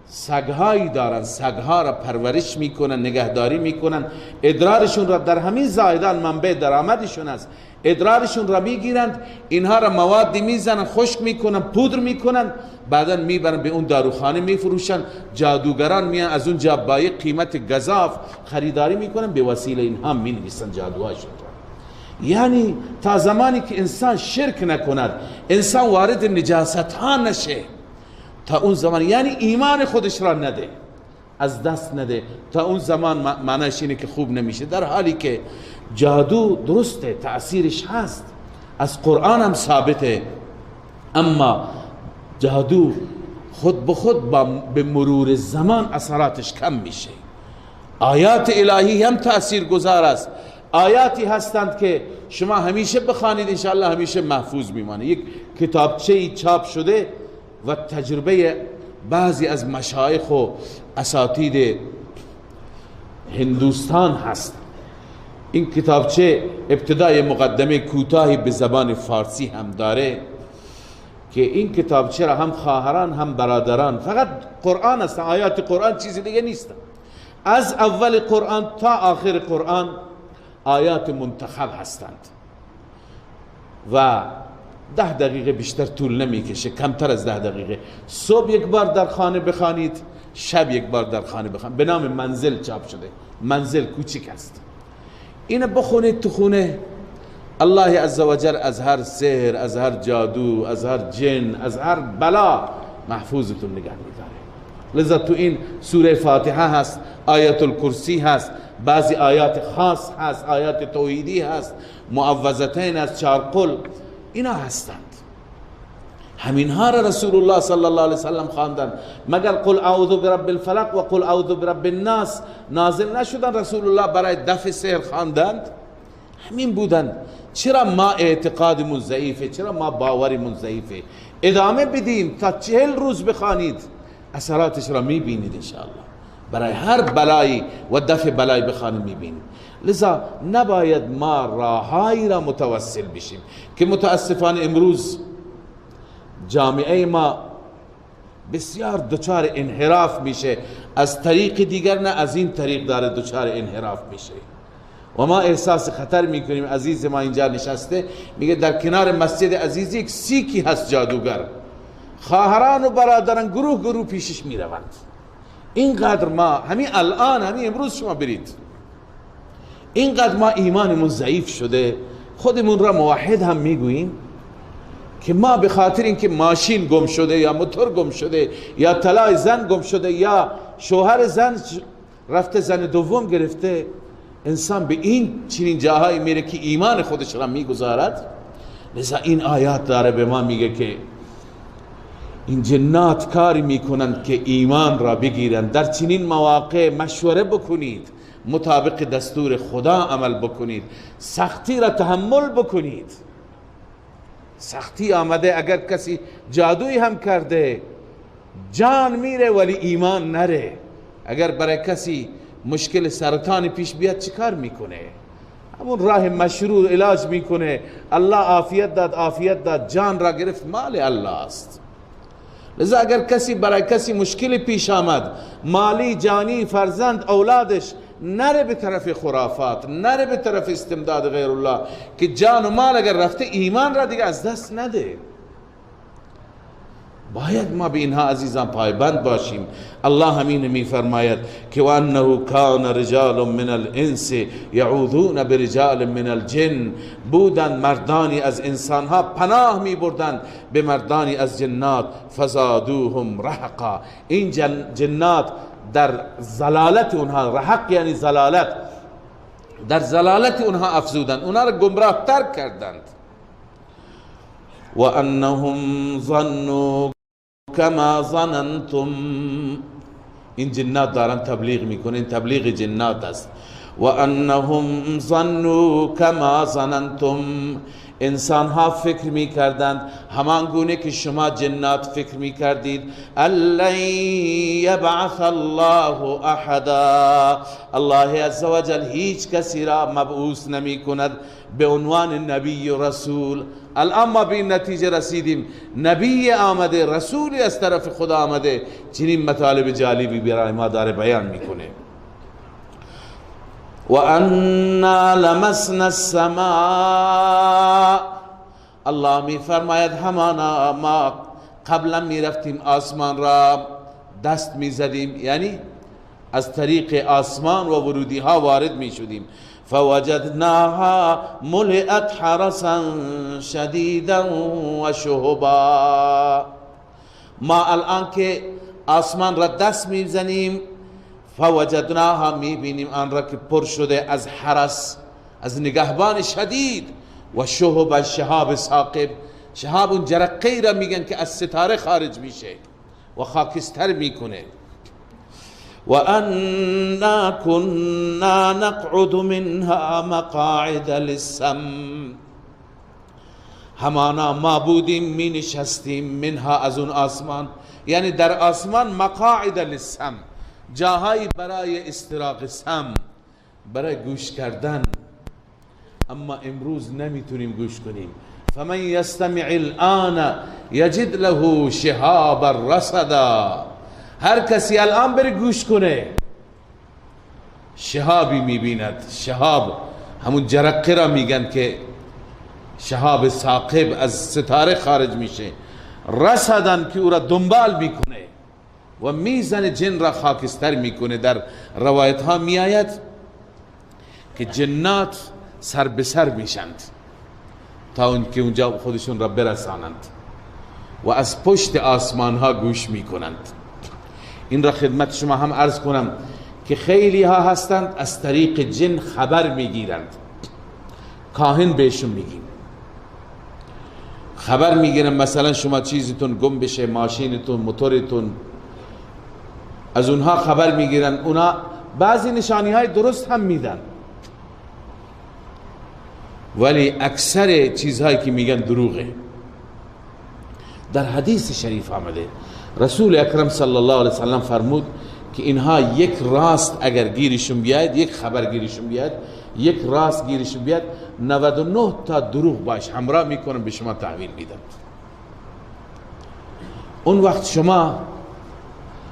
سگهایی دارن، سگها را پرورش میکنن، نگهداری میکنن، ادرارشون را در همین زایدان منبع درآمدشون است، ادرارشون را میگیرند، اینها را موادی میزنن، خشک میکنن، پودر میکنن، بعدا میبرن به اون داروخانه میفروشن. جادوگران میان از اون جا با یک قیمت گزاف خریداری میکنن، به وسیله اینها مینویسن جادوهاشون. یعنی تا زمانی که انسان شرک نکند، انسان وارد نجاست ها نشه، تا اون زمان یعنی ایمان خودش را نده، از دست نده، تا اون زمان معنیش اینه که خوب نمیشه. در حالی که جادو درسته، تأثیرش هست، از قرآن هم ثابته، اما جادو خود به خود به مرور زمان اثراتش کم میشه. آیات الهی هم تأثیر گذار است. آیاتی هستند که شما همیشه بخوانید انشاءالله همیشه محفوظ میمانه. یک کتابچه چاپ شده و تجربه بعضی از مشایخ و اساتید هندوستان هست. این کتابچه ابتدای مقدمه کوتاهی به زبان فارسی هم داره که این کتابچه را هم خواهران هم برادران، فقط قرآن است، آیات قرآن چیزی دیگه نیست، از اول قرآن تا آخر قرآن آیات منتخب هستند و 10 دقیقه بیشتر طول نمیکشه، کمتر از 10 دقیقه. صبح یک بار در خانه بخوانید، شب یک بار در خانه بخوانید. به نام منزل چاپ شده، منزل کوچک است. اینو بخونید تو خونه، الله عزوجل از هر سحر، از هر جادو، از هر جن، از هر بلا محفوظتون نگه میداره. لذا تو این سوره فاتحه هست، آیت الکرسی هست، بعضی آیات خاص هست، آیات توحیدی هست، معوذتین از 4 قل، اینا هستند. همینها را رسول الله صلی الله علیه وسلم خواندن. مگر قل اعوذ برب الفلق و قل اعوذ برب الناس نازل نشدن رسول الله برای دفع سحر خواندند؟ همین بودند. چرا ما اعتقادمون ضعیفه؟ چرا ما باورمون ضعیفه؟ ادامه بدیم تا 40 روز بخوانید، اثراتش را میبینید انشاءالله. برای هر بلایی و دفع بلایی بخوانید میبینید. لذا نباید ما راهایی را متوسل بشیم که متاسفانه امروز جامعه ما بسیار دچار انحراف میشه، از طریق دیگر نه از این طریق داره دچار انحراف میشه. و ما احساس خطر میکنیم. عزیز ما اینجا نشسته، میگه در کنار مسجد عزیز یک سیکی هست جادوگر، خواهران و برادران گروه گروه پیشش میروند. اینقدر ما همین الان همین امروز شما برید، اینقدر ما ایمانمون ضعیف شده، خودمون را موحد هم میگوییم که ما به خاطر اینکه ماشین گم شده یا موتور گم شده یا طلای زن گم شده یا شوهر زن رفته زن دوم گرفته، انسان به این چنین جاهایی میره که ایمان خودش را میگذارد. لذا این آیات داره به ما میگه که این جنات کاری میکنند که ایمان را بگیرند. در چنین مواقع مشوره بکنید، مطابق دستور خدا عمل بکنید، سختی را تحمل بکنید. سختی آمده، اگر کسی جادویی هم کرده جان میره ولی ایمان نره. اگر برای کسی مشکل سرطانی پیش بیاد چی کار میکنه؟ همون راه مشروع علاج میکنه. الله عافیت داد، عافیت داد، جان را گرفت، مال الله است. لذا اگر کسی برای کسی مشکل پیش آمد، مالی، جانی، فرزند، اولادش، نره به طرف خرافات، نره به طرف استمداد غیر الله که جان و مال اگر رفته ایمان را دیگه از دست نده. باید ما به اینها عزیزان پایبند باشیم. الله همین می فرماید که وانه کان رجال من الانس یعوذون برجال من الجن، بودن مردانی از انسانها پناه می بردند به مردانی از جنات، فزادوهم رهقا. این جنات در ضلالت اونها، رهق یعنی ضلالت، در ضلالت اونها افزودند، اونها را گمراه تر کردند. و انهم ظنوا کما ظننتم، این جنات دارن تبلیغ میکنن، این تبلیغ جنات است. و انهم ظنوا کما ظننتم، انسان ها فکر می کردند همان گونه که شما جنات فکر می کردید. الَّن یبعث الله احدا، الله عزوجل هیچ کسی را مبعوث نمی کند به عنوان نبی و رسول. الان ما به این نتیجه رسیدیم نبی آمده، رسولی از طرف خدا آمده، چنین مطالب جالبی برای ما داره بیان میکنه. و انا لمسنا السماء، الله می فرماید همانا ما قبلا می رفتیم آسمان را دست می زدیم، یعنی از طریق آسمان و ورودی ها وارد می شدیم. فوجدناها ملئت حرسا شدیدا و شهبا، ما الان که آسمان را دست می زنیم، فوجدناها میبینیم آن را که پر شده از حرس، از نگهبان شدید، و شهب، شهاب ثاقب. شهاب اون جرقه را میگن که از ستاره خارج میشه و خاکستر میکنه. و انا كنا نقعد منها مقاعد للسمع، همانا ما بودیم می نشستیم منها از اون آسمان، یعنی در آسمان مقاعد للسمع، جاهایی برای استراق سمع، برای گوش کردن. اما امروز نمیتونیم گوش کنیم. فمن یستمع الان یجد له شهابا رصدا، هر کسی الان بره گوش کنه شهابی میبیند. شهاب همون جرقه را میگن که شهاب ثاقب از ستاره خارج میشه، رصدن که او را دنبال میکنه و میزن جن را خاکستر میکنه. در روایت ها میآید که جنات سر به سر میشند تا اون که اونجا خودشون را برسانند و از پشت آسمان ها گوش میکنند. این را خدمت شما هم عرض کنم که خیلی ها هستند از طریق جن خبر میگیرند، کاهن بهشون میگیم، خبر میگیرن مثلا شما چیزتون گم بشه، ماشینتون، موتورتون، از اونها خبر میگیرن. اونا بعضی نشانی های درست هم میدن ولی اکثر چیزهایی که میگن دروغه. در حدیث شریف آمده رسول اکرم صلی الله علیه وسلم فرمود که اینها یک راست اگر گیرشون بیاید، یک خبر گیرشون بیاید، یک راست گیرشون بیاد، 99 تا دروغ باش همراه میکنن به شما تحویل میدن. اون وقت شما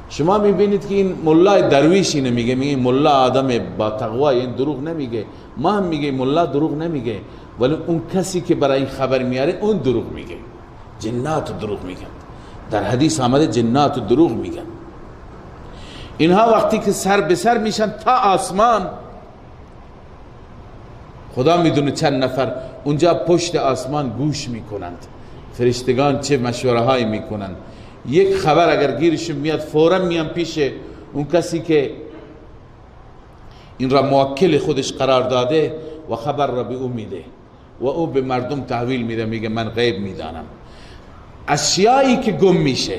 شما میبینید که این ملا درویشی نمیگه، میگه ملا آدم با تقوا، این دروغ نمیگه. ما هم میگه ملا دروغ نمیگه، ولی اون کسی که برای این خبر میاره اون دروغ میگه. جنات دروغ میگن، در حدیث آمده جنات دروغ میگن. اینها وقتی که سر به سر میشن تا آسمان، خدا میدونه چند نفر اونجا پشت آسمان گوش میکنند، فرشتگان چه مشوره هایی میکنند. یک خبر اگر گیرشون میاد فورا میان پیش اون کسی که این را موکل خودش قرار داده و خبر را به او میده و او به مردم تحویل میده، میگه من غیب میدانم. اشیایی که گم میشه،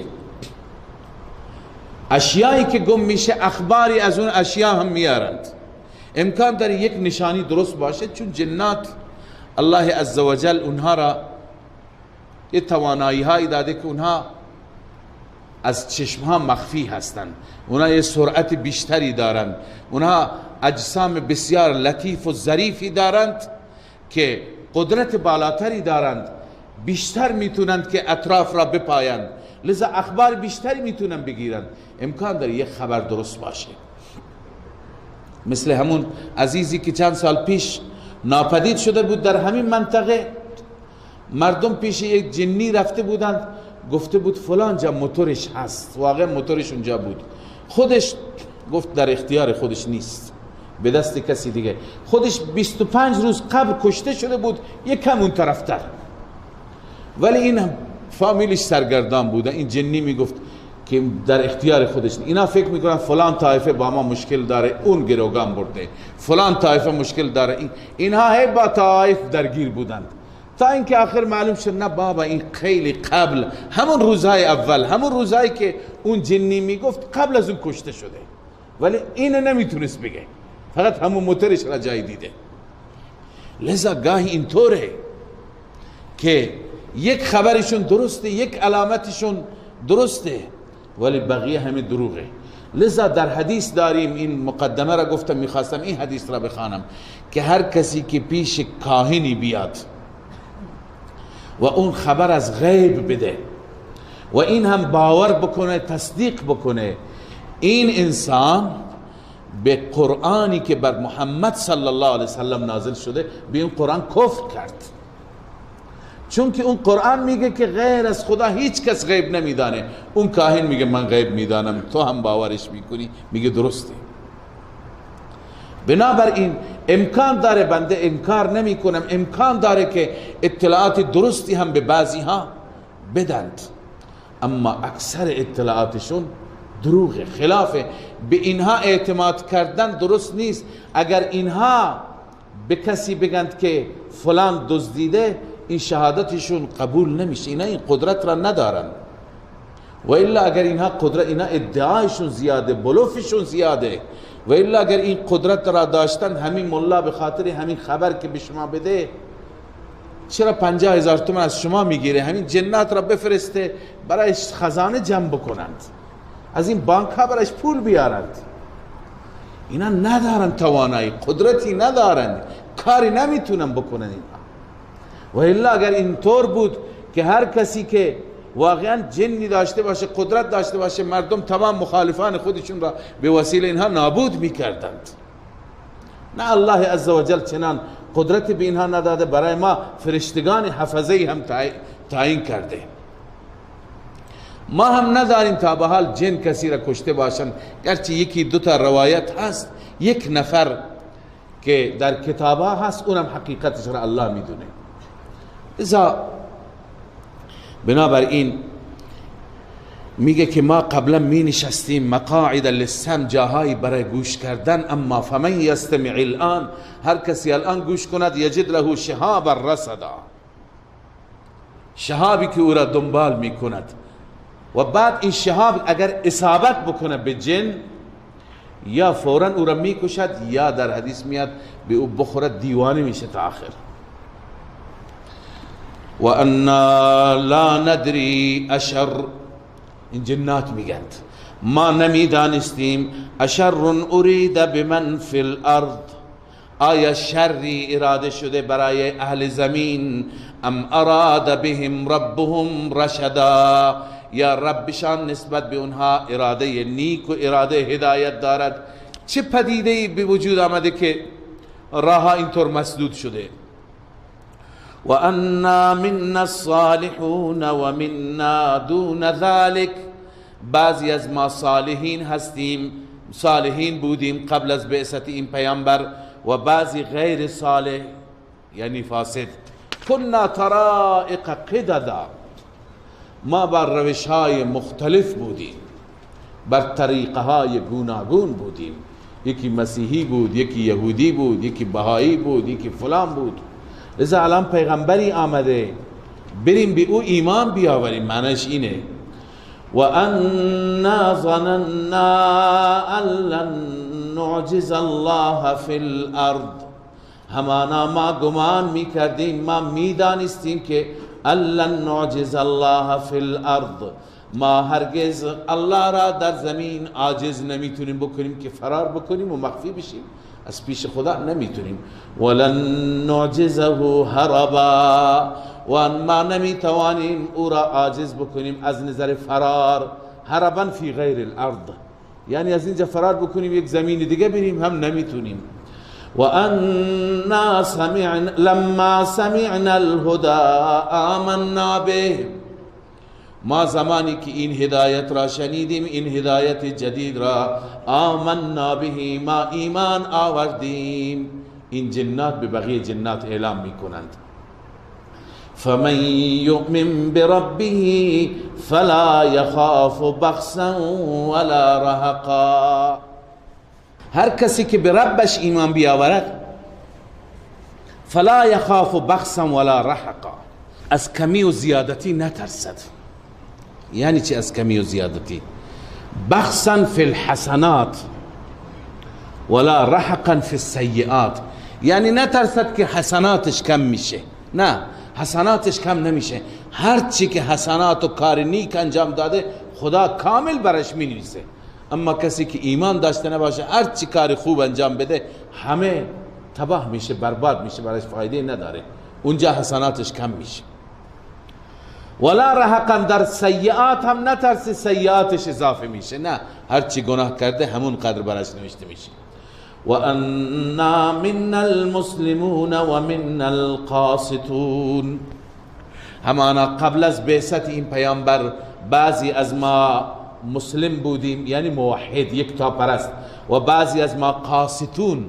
اشیایی که گم میشه اخباری از اون اشیا هم میارند. امکان داره یک نشانی درست باشه، چون جنات الله عزوجل اونها را یه توانایی هایی داده که اونها از چشم ها مخفی هستند، اونها یه سرعت بیشتری دارند، اونها اجسام بسیار لطیف و ظریفی دارند که قدرت بالاتری دارند، بیشتر میتونند که اطراف را بپایند، لذا اخبار بیشتری میتونن بگیرند. امکان داره یک خبر درست باشه. مثل همون عزیزی که چند سال پیش ناپدید شده بود در همین منطقه، مردم پیش یک جنی رفته بودند، گفته بود فلان جا موتورش هست، واقعا موتورش اونجا بود، خودش گفت در اختیار خودش نیست، به دست کسی دیگه. خودش 25 روز قبل کشته شده بود، یک کم اون طرفتر، ولی این فامیلش سرگردان بودن. این جنی میگفت که در اختیار خودش نیست. اینا فکر میکنن فلان طایفه با ما مشکل داره، اون گروگان برده، فلان طایفه مشکل داره. اینها هی با طایف درگیر بودند تا اینکه آخر معلوم شد نه بابا، این خیلی قبل، همون روزهای اول، همون روزهایی که اون جنی میگفت قبل از اون کشته شده، ولی اینو نمیتونست بگه، فقط همون موتورش را جای دیده. لذا گاهی اینطوره که یک خبرشون درسته، یک علامتشون درسته، ولی بقیه همه دروغه. لذا در حدیث داریم، این مقدمه را گفتم، میخواستم این حدیث را بخوانم که هر کسی که پیش کاهنی بیاد و اون خبر از غیب بده و این هم باور بکنه، تصدیق بکنه، این انسان به قرآنی که بر محمد صلی الله علیه وسلم نازل شده، به این قرآن کفر کرد. چون که اون قرآن میگه که غیر از خدا هیچ کس غیب نمیدانه. اون کاهن میگه من غیب میدانم، تو هم باورش میکنی، میگه درسته. بنابراین امکان داره، بنده انکار نمی کنم، امکان داره که اطلاعات درستی هم به بعضی ها بدند، اما اکثر اطلاعاتشون دروغه، خلافه. به اینها اعتماد کردن درست نیست. اگر اینها به کسی بگند که فلان دزدیده، این شهادتشون قبول نمیشه، اینا این قدرت را ندارن. و الا اگر اینها قدرت، اینا ادعایشون زیاده، بلوفشون زیاده، و الا اگر این قدرت را داشتن، همین ملا به خاطر همین خبر که به شما بده چرا 50,000 تومان از شما میگیره، همین جنات را بفرسته برای خزانه جمع بکنند، از این بانک ها برایش پول بیارند. اینا ندارن توانایی، قدرتی ندارن، کاری نمیتونن بکنن اینا. و الا اگر اینطور بود که هر کسی که واقعا جنی داشته باشه، قدرت داشته باشه، مردم تمام مخالفان خودشون را به وسیله اینها نابود میکردند. نه، الله عزوجل چنان قدرت به اینها نداده، برای ما فرشتگان حفظه هم تعیین کرده. ما هم نداریم تا به حال جن کسی را کشته باشند، گرچه یکی دو تا روایت هست، یک نفر که در کتابا هست، اونم حقیقتش را الله میدونه. لذا بنابراین میگه که ما قبلا می نشستیم مقاعد للسمع، جاهایی برای گوش کردن، اما فمن یستمع الان، هر کسی الان گوش کند، یجد له شهابا رصدا، شهابی که او را دنبال میکند. و بعد این شهاب اگر اصابت بکنه به جن، یا فوراً او را میکشد، یا در حدیث میاد به او بخورد، دیوانه میشه تا آخر. و انا لا ندری اشر، این جنات میگند ما نمیدانستیم، اشر ارید بمن فی الارض، آیا شری اراده شده برای اهل زمین، ام اراد بهم ربهم رشدا، یا ربشان نسبت به اونها اراده نیک و اراده هدایت دارد. چه پدیده‌ای به وجود آمده که راه اینطور مسدود شده؟ و انا منا الصالحون و منا دون ذلك، بعضی از ما صالحین هستیم، صالحین بودیم قبل از بعثت این پیامبر، و بعضی غیر صالح یعنی فاسد. کنا طرائق قددا، ما بر روش های مختلف بودیم، بر طریقه های گوناگون بودیم. یکی مسیحی بود، یکی یهودی بود، یکی بهایی بود، یکی فلان بود. لذا الان پیغمبری آمده بریم به او ایمان بیاوریم، معنیش اینه. و انا ظننا ان لن نعجز الله فی الارض، همانا ما گمان میکردیم، ما میدانستیم که لن نعجز الله فی الارض، ما هرگز الله را در زمین عاجز نمیتونیم بکنیم که فرار بکنیم و مخفی بشیم، از پیش خدا نمیتونیم. ولن نعجزه هربا، و ما نمیتوانیم او را عاجز بکنیم از نظر فرار. هربا فی غیر الارض، یعنی از اینجا فرار بکنیم یک زمین دیگه بریم هم نمیتونیم. و انا سمعنا لما سمعنا الهدى آمنا به، ما زمانی که این هدایت را شنیدیم، این هدایت جدید را، آمنا به، ما ایمان آوردیم. این جنات به بقیه جنات اعلام میکنند. فمن یؤمن بربه فلا یخاف بخسا ولا رهقا، هر کسی که به ربش ایمان بیاورد، فلا یخاف بخسا ولا رهقا، از کمی و زیادتی نترسد. یعنی چی از کمی و زیادتی؟ بخسا فی الحسنات ولا رهقا فی السیئات، یعنی نترسد که حسناتش کم میشه، نه، حسناتش کم نمیشه. هر چی که حسنات و کار نیک انجام داده خدا کامل برش مینویسه. اما کسی که ایمان داشته نباشه، هر چی کار خوب انجام بده همه تباه میشه، برباد میشه، برش فایده نداره، اونجا حسناتش کم میشه. ولا رهقا، در سیئات هم نترسه سیئاتش اضافه میشه، نه، هر چی گناه کرده همون قدر برش نوشته میشه. و انا منا المسلمون و منا القاسطون، همانا قبل از بعثت این پیامبر بعضی از ما مسلم بودیم، یعنی موحد، یکتا پرست، و بعضی از ما قاسطون،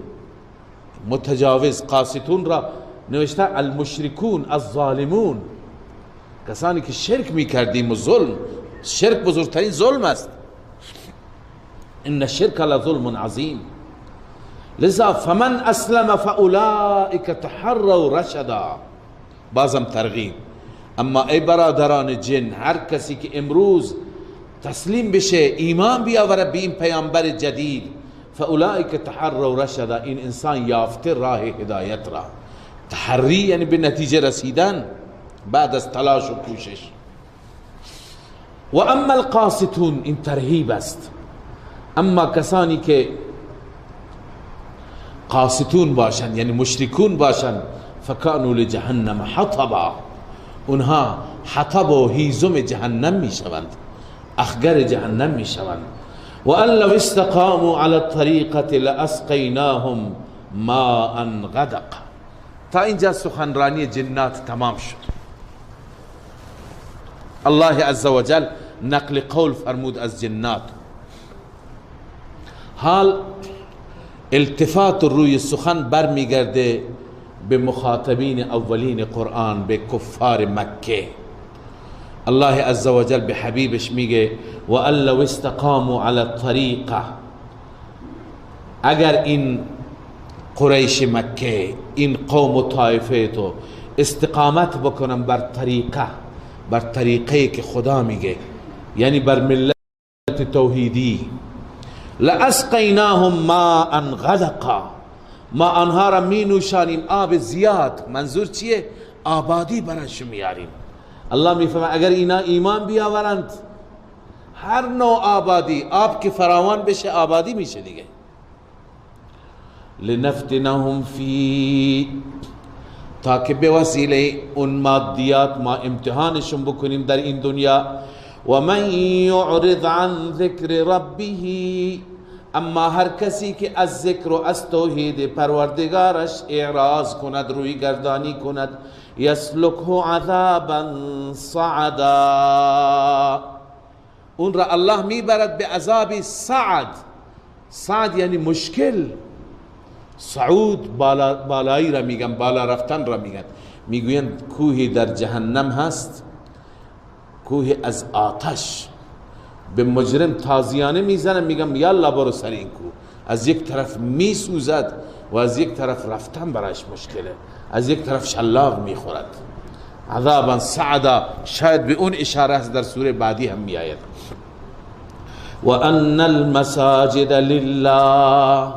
متجاوز. قاسطون را نوشته المشرکون، الظالمون، کسانی که شرک میکردیم و ظلم. شرک بزرگترین ظلم است. ان الشرک لظلم عظیم. لذا فمن اسلم فاولئک تحروا رشدا، بازم ترغیب. اما ای برادران جن، هر کسی که امروز تسلیم بشه، ایمان بیاوره به این پیامبر جدید، فاولئک تحروا رشدا، این انسان یافته راه هدایت را. تحری یعنی به نتیجه رسیدن بعد از تلاش و کوشش. و اما القاسطون، این ترهیب است. اما کسانی که قاسطون باشند، یعنی مشرکون باشند، فکانوا لجهنم حطبا، اونها حطب و هیزم جهنم می شوند، اخگر جهنم می شوند. و ان لو استقاموا على الطریقة لاسقیناهم ماء غدق. تا اینجا سخنرانی جنات تمام شد. الله عزوجل نقل قول فرمود از جنات. حال التفات روی سخن برمیگرده به مخاطبین اولین قرآن، به کفار مکه. الله عزوجل به حبیبش میگه و ان لو استقاموا علی الطریقه، اگر این قریش مکه، این قوم و طایفه تو استقامت بکنن بر طریقه، بر طریقه که خدا میگه، یعنی بر ملت توحیدی، لاسقیناهم ماء غدقا، ما آنها را می نوشانیم آب زیاد. منظور چیه؟ آبادی برش میاریم. الله میفهمه اگر اینا ایمان بیاورند، هر نوع آبادی، آب که فراوان بشه آبادی میشه دیگه. لنفتنهم فی، تا که به وسیله اون مادیات ما امتحانشون بکنیم در این دنیا. و من یعرض عن ذکر ربه، اما هر کسی که از ذکر و از توحید پروردگارش اعراض کند، روی گردانی کند، یسلکه عذابا صعدا، اون را الله میبرد به عذاب صعد. صعد یعنی مشکل. صعود بالایی را میگن، بالا رفتن را میگن. میگویند کوهی در جهنم هست، کوه از آتش، به مجرم تازیانه میزنن، میگم یالا برو سر این کوه. از یک طرف میسوزد و از یک طرف رفتن برایش مشکله، از یک طرف شلاق میخورد. عذابا صعدا شاید به اون اشاره است در سوره بعدی هم میآید. و ان المساجد لله،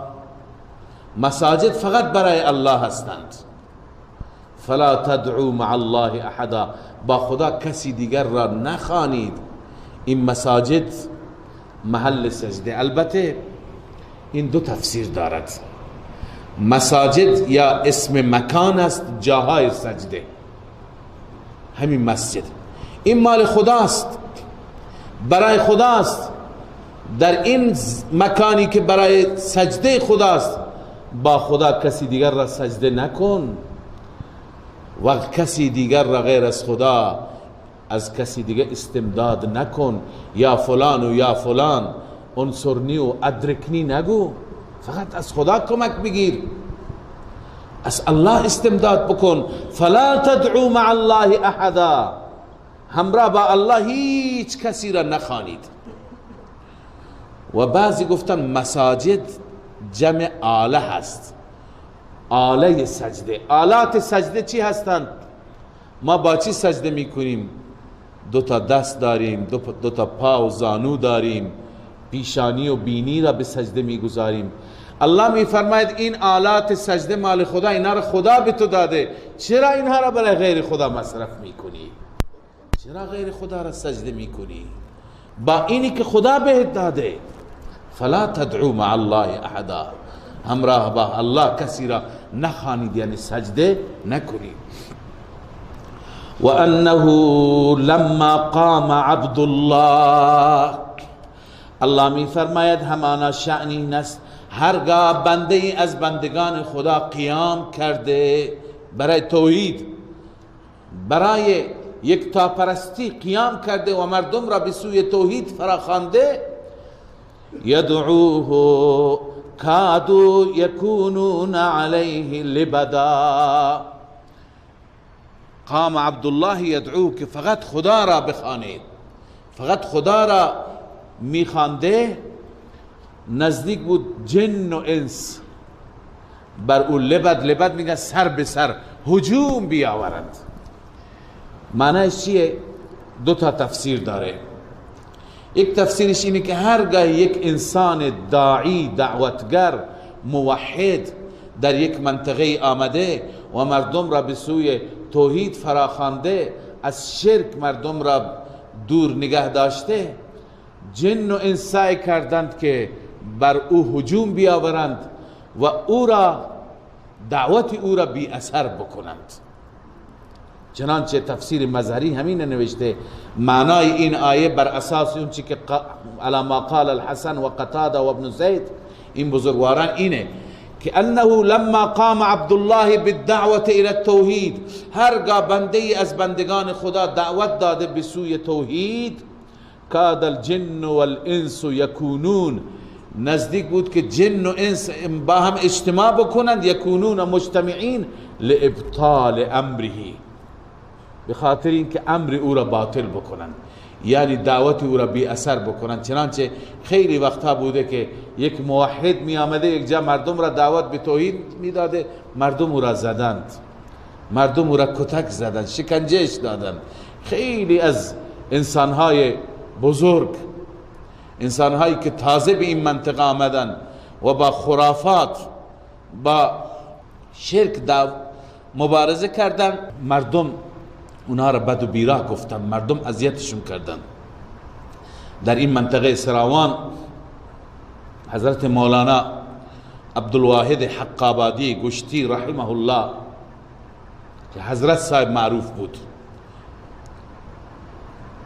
مساجد فقط برای الله هستند. فلا تدعو مع الله احدا، با خدا کسی دیگر را نخوانید. این مساجد محل سجده. البته این دو تفسیر دارد. مساجد یا اسم مکان است، جاهای سجده، همین مسجد. این مال خداست، برای خداست. در این مکانی که برای سجده خداست، با خدا کسی دیگر را سجده نکن و کسی دیگر را غیر از خدا از کسی دیگر استمداد نکن. یا فلان و یا فلان انصرنی و ادرکنی نگو، فقط از خدا کمک بگیر، از الله استمداد بکن. فلا تدعو مع الله احدا، همراه با الله هیچ کسی را نخوانید. و بعضی گفتن مساجد جمع آله هست، آله سجده. آلات سجده چی هستند؟ ما با چی سجده میکنیم؟ دو تا دست داریم، دو تا پا و زانو داریم، پیشانی و بینی را به سجده میگذاریم. الله میفرماید این آلات سجده مال خدا، اینا را خدا به تو داده، چرا اینها را برای غیر خدا مصرف میکنی؟ چرا غیر خدا را سجده میکنی با اینی که خدا بهت داده؟ فلا تدعو مع الله احدا، همراه با الله کسی را نخوانید، یعنی سجده نکنید. و انه لما قام عبد الله، الله می فرماید همانا شأن این است هرگاه بنده ای از بندگان خدا قیام کرده برای توحید، برای یکتاپرستی قیام کرده و مردم را به سوی توحید فراخوانده، یدعوه کادوا یکونون علیه لبدا. قام عبدالله یدعو، که فقط خدا را بخوانید، فقط خدا را میخوانده، نزدیک بود جن و انس بر او لبد میگه سر به سر هجوم بیاورند. معنیش چیه؟ دو تا تفسیر داره. یک تفسیرش اینه که هرگاه یک انسان داعی، دعوتگر، موحد در یک منطقه آمده و مردم را به سوی توحید فراخوانده، از شرک مردم را دور نگه داشته، جن و انس سعی کردند که بر او هجوم بیاورند و او را دعوت او را بی اثر بکنند. چنانچه تفسیر مظهری همین نوشته معنای این آیه بر اساس اون چی که علی ما قال الحسن و قتاده و ابن زید، این بزرگواران، اینه که انه لما قام عبدالله بالدعوة الى التوحید، هرگاه بنده ای از بندگان خدا دعوت داده به سوی توحید، کاد الجن والانس یکونون، نزدیک بود که جن و انس با هم اجتماع بکنند، یکونون مجتمعین لابطال امره، به خاطر اینکه امر او را باطل بکنند، یعنی دعوت او را بی اثر بکنند. چنانچه خیلی وقتا بوده که یک موحد می آمده یک جا مردم را دعوت به توحید می داده، مردم او را زدند، مردم او را کتک زدند، شکنجهش دادند. خیلی از انسانهای بزرگ، انسانهایی که تازه به این منطقه آمدن و با خرافات، با شرک مبارزه کردن، مردم اونها را بد و بیراه گفتن، مردم اذیتشون کردن. در این منطقه سراوان حضرت مولانا عبدالواحد حقابادی گشتی رحمه الله که حضرت صاحب معروف بود،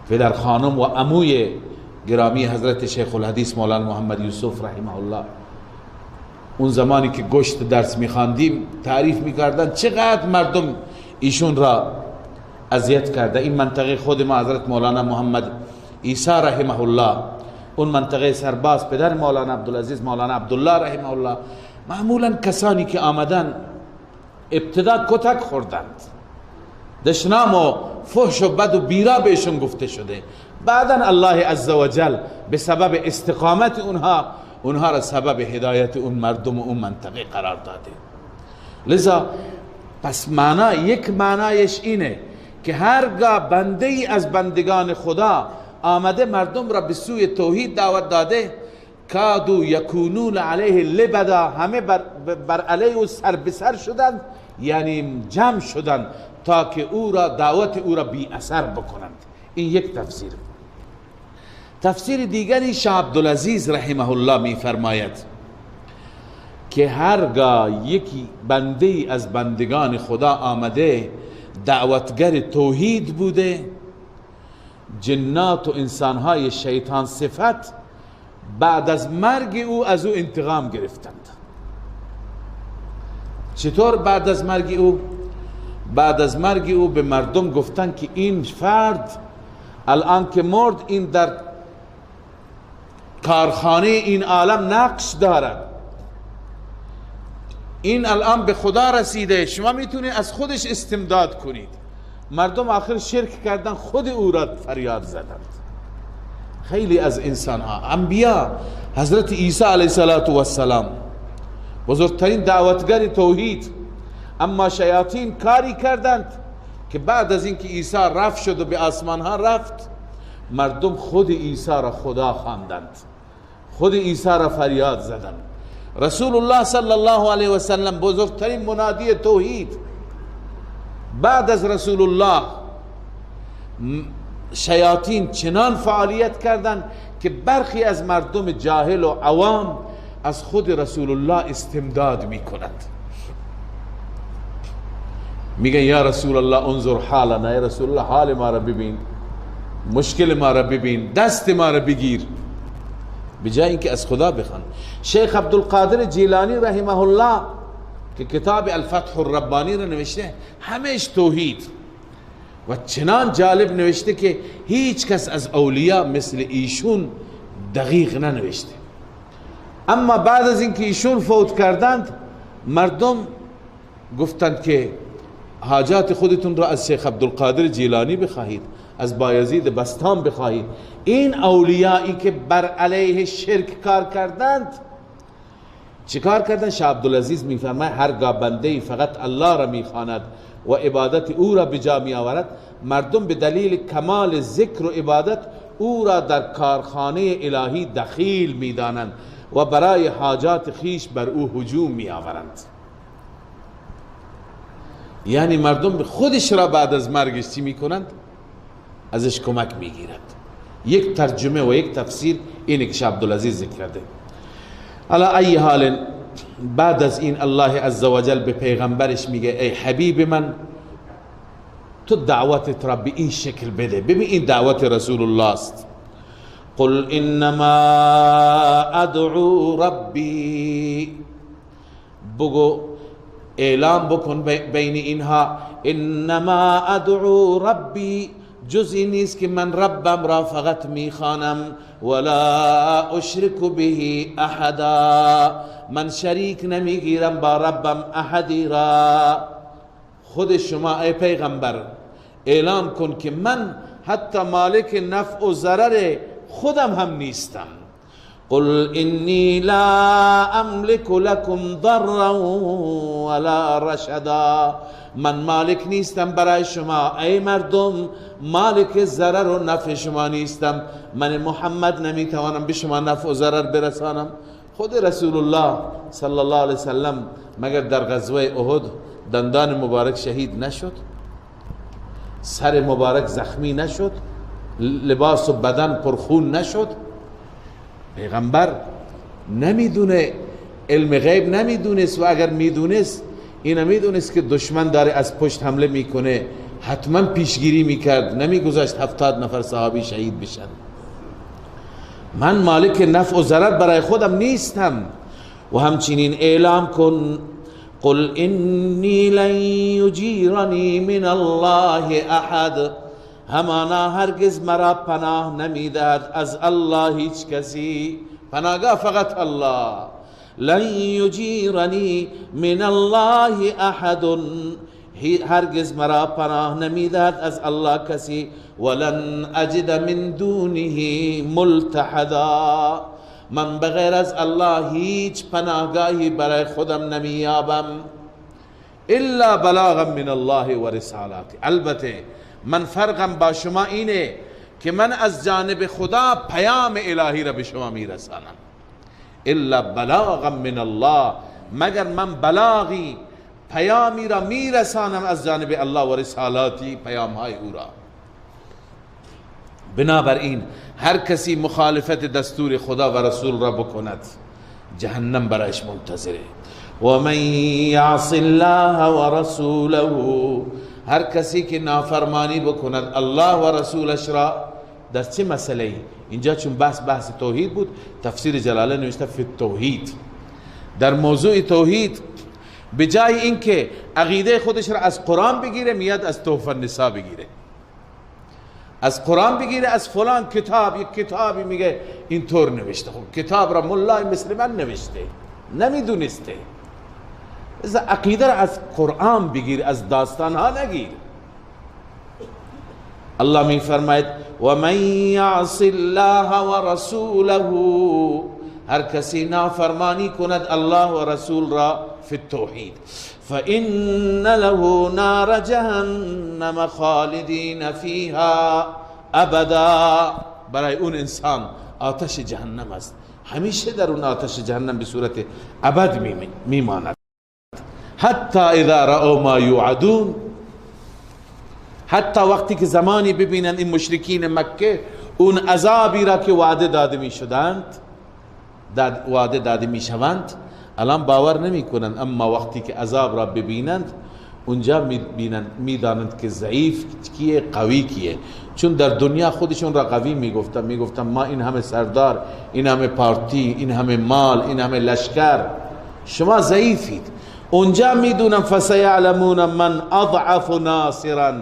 پدر خانم و عموی گرامی حضرت شیخ الحدیث مولانا محمد یوسف رحمه الله، اون زمانی که گشت درس میخواندیم تعریف میکردن چقدر مردم ایشون را اذیت کرده. این منطقه خود ما حضرت مولانا محمد عیسی رحمه الله، اون منطقه سرباز پدر مولانا عبدالعزیز مولانا عبدالله رحمه الله، معمولا کسانی که آمدن ابتدا کتک خوردند، دشنام و فحش و بد و بیرا بهشون گفته شده، بعدا الله عزوجل به سبب استقامت اونها را سبب هدایت اون مردم و اون منطقه قرار داده. لذا پس یک معنایش اینه که هرگاه بنده ای از بندگان خدا آمده مردم را به سوی توحید دعوت داده، کادو یکونون علیه لبدا، همه بر علیه او سر به سر شدند، یعنی جمع شدند تا که دعوت او را بی اثر بکنند. این یک تفسیر. تفسیر دیگری شاه عبدالعزیز رحمه الله می فرماید که هرگاه یکی بنده ای از بندگان خدا آمده دعوتگر توحید بوده، جنات و انسانهای شیطان صفت بعد از مرگ او از او انتقام گرفتند. چطور بعد از مرگ او؟ بعد از مرگ او به مردم گفتند که این فرد الان که مرد این در کارخانه این عالم نقش دارد، این الان به خدا رسیده، شما میتونید از خودش استمداد کنید. مردم آخر شرک کردن، خود او را فریاد زدند. خیلی از انسان ها، انبیا، حضرت عیسی علیه السلام بزرگترین دعوتگر توحید، اما شیاطین کاری کردند که بعد از اینکه عیسی رفت شد و به آسمان ها رفت، مردم خود عیسی را خدا خواندند، خود عیسی را فریاد زدند. رسول الله صلی الله علیه و سلم بزرگترین منادی توحید، بعد از رسول الله شیاطین چنان فعالیت کردند که برخی از مردم جاهل و عوام از خود رسول الله استمداد می کنند. میگن یا رسول الله انظر حالنا، یا رسول الله حال ما را ببین، مشکل ما را ببین، دست ما را بگیر، بجای اینکه از خدا بخوان. شیخ عبدالقادر جیلانی رحمه الله که کتاب الفتح الربانی را نوشته، همهش توحید و چنان جالب نوشته که هیچ کس از اولیاء مثل ایشون دقیق ننوشته. اما بعد از اینکه ایشون فوت کردند، مردم گفتند که حاجات خودتون را از شیخ عبدالقادر جیلانی بخواهید، از بایزید بستام بخواهید. این اولیایی که بر علیه شرک کار کردند چه کار کردند؟ شاه عبدالعزیز میفرماید هرگاه بنده فقط الله را میخواند و عبادت او را بجا می آورد، مردم به دلیل کمال ذکر و عبادت او را در کارخانه الهی دخیل میدانند و برای حاجات خیش بر او هجوم می آورند. یعنی مردم خودش را بعد از مرگش چی می کنند؟ ازش کمک می گیرند. یک ترجمه و یک تفسیر اینه که شاه عبدالعزیز ذکر کرده. علی ای حال، بعد از این الله عزوجل به پیغمبرش میگه ای حبیب من، تو دعوتت را به این شکل بده. ببین این دعوت رسول الله است. قل انما ادعو ربی، بگو اعلام بکن بین اینها، انما ادعو ربی، جز این نیست که من ربم را فقط میخوانم، ولا اشرک به احدا، من شریک نمیگیرم با ربم احدی را. خود شما ای پیغمبر اعلام کن که من حتی مالک نفع و ضرر خودم هم نیستم. قل انی لا املک لکم ضرا ولا رشدا، من مالک نیستم برای شما ای مردم، مالک ضرر و نفع شما نیستم. من محمد نمیتوانم به شما نفع و ضرر برسانم. خود رسول الله صلی الله علیه وسلم مگر در غزوه احد دندان مبارک شهید نشد؟ سر مبارک زخمی نشد؟ لباس و بدن پرخون نشد؟ پیغمبر نمیدونه، علم غیب نمیدونست، و اگر میدونست اینا میدونست که دشمن داره از پشت حمله میکنه، حتما پیشگیری میکرد، نمیگذاشت 70 نفر صحابی شهید بشن. من مالک نفع و ضرر برای خودم نیستم. و همچنین اعلام کن قل انی لن یجیرنی من الله احد، همانا هرگز مرا پناه نمیدهد از الله هیچ کسی، پناهگاه فقط الله. لن یجیرنی من الله احد، هرگز مرا پناه نمیدهد از الله کسی. ولن اجد من دونه ملتحدا، من بغیر از الله هیچ پناهگاهی برای خودم نمییابم. الا بلاغا من الله و رسالاته، البته من فرقم با شما اینه که من از جانب خدا پیام الهی را به شما میرسانم. الا بلاغا من الله، مگر من بلاغی پیامی را میرسانم از جانب الله و رسالاتی، پیام های او را. بنابراین هر کسی مخالفت دستور خدا و رسول را بکند جهنم برایش منتظره. و من یعص الله و رسوله، هر کسی که نافرمانی بکند الله و رسولش را. در چه مسئله؟ اینجا چون بحث توحید بود، تفسیر جلاله نوشته فی التوحید، در موضوع توحید به جای اینکه عقیده خودش را از قرآن بگیره میاد از تحفه النساء بگیره، از قرآن بگیره، از فلان کتاب، یک کتابی میگه اینطور نوشته. خب کتاب را مولای مثل من نوشته، نمیدونسته. از عقیده را از قرآن بگیر، از داستان ها نگیر. الله می فرماید و من یعص الله و رسوله، هر کسی نافرمانی کند الله و رسول را فی التوحید، فإن له نار جهنم خالدین فیها ابدا، برای اون انسان آتش جهنم است، همیشه در اون آتش جهنم به صورت ابد میماند. حتی اذا رأوا ما یوعدون، حتی وقتی که زمانی ببینند این مشرکین مکه اون عذابی را که وعده داده میشوند الان باور نمی کنند، اما وقتی که عذاب را ببینند اونجا میدانند که ضعیف کیه قوی کیه. چون در دنیا خودشون را قوی میگفتن ما این همه سردار، این همه پارتی، این همه مال، این همه لشکر، شما ضعیفید. اونجا میدونن فسیعلمون من اضعف ناصرا،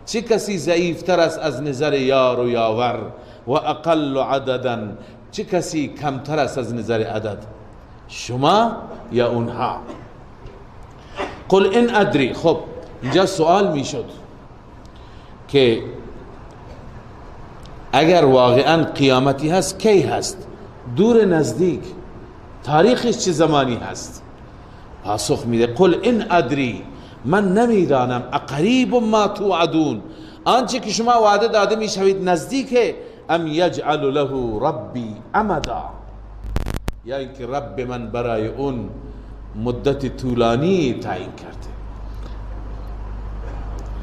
چه کسی ضعیفتر است از نظر یار و یاور، و اقل عددا، چه کسی کمتر است از نظر عدد، شما یا اونها. قل ان ادری، خب اینجا سوال میشد که اگر واقعا قیامتی هست کی هست؟ دور نزدیک؟ تاریخش چه زمانی هست؟ پاسخ میده قل ان ادری، من نمیدانم، اقریب ما توعدون، آنچه که شما وعده داده میشوید نزدیکه، ام یجعل له ربی امدا، یا اینکه رب من برای اون مدت طولانی تعیین کرده.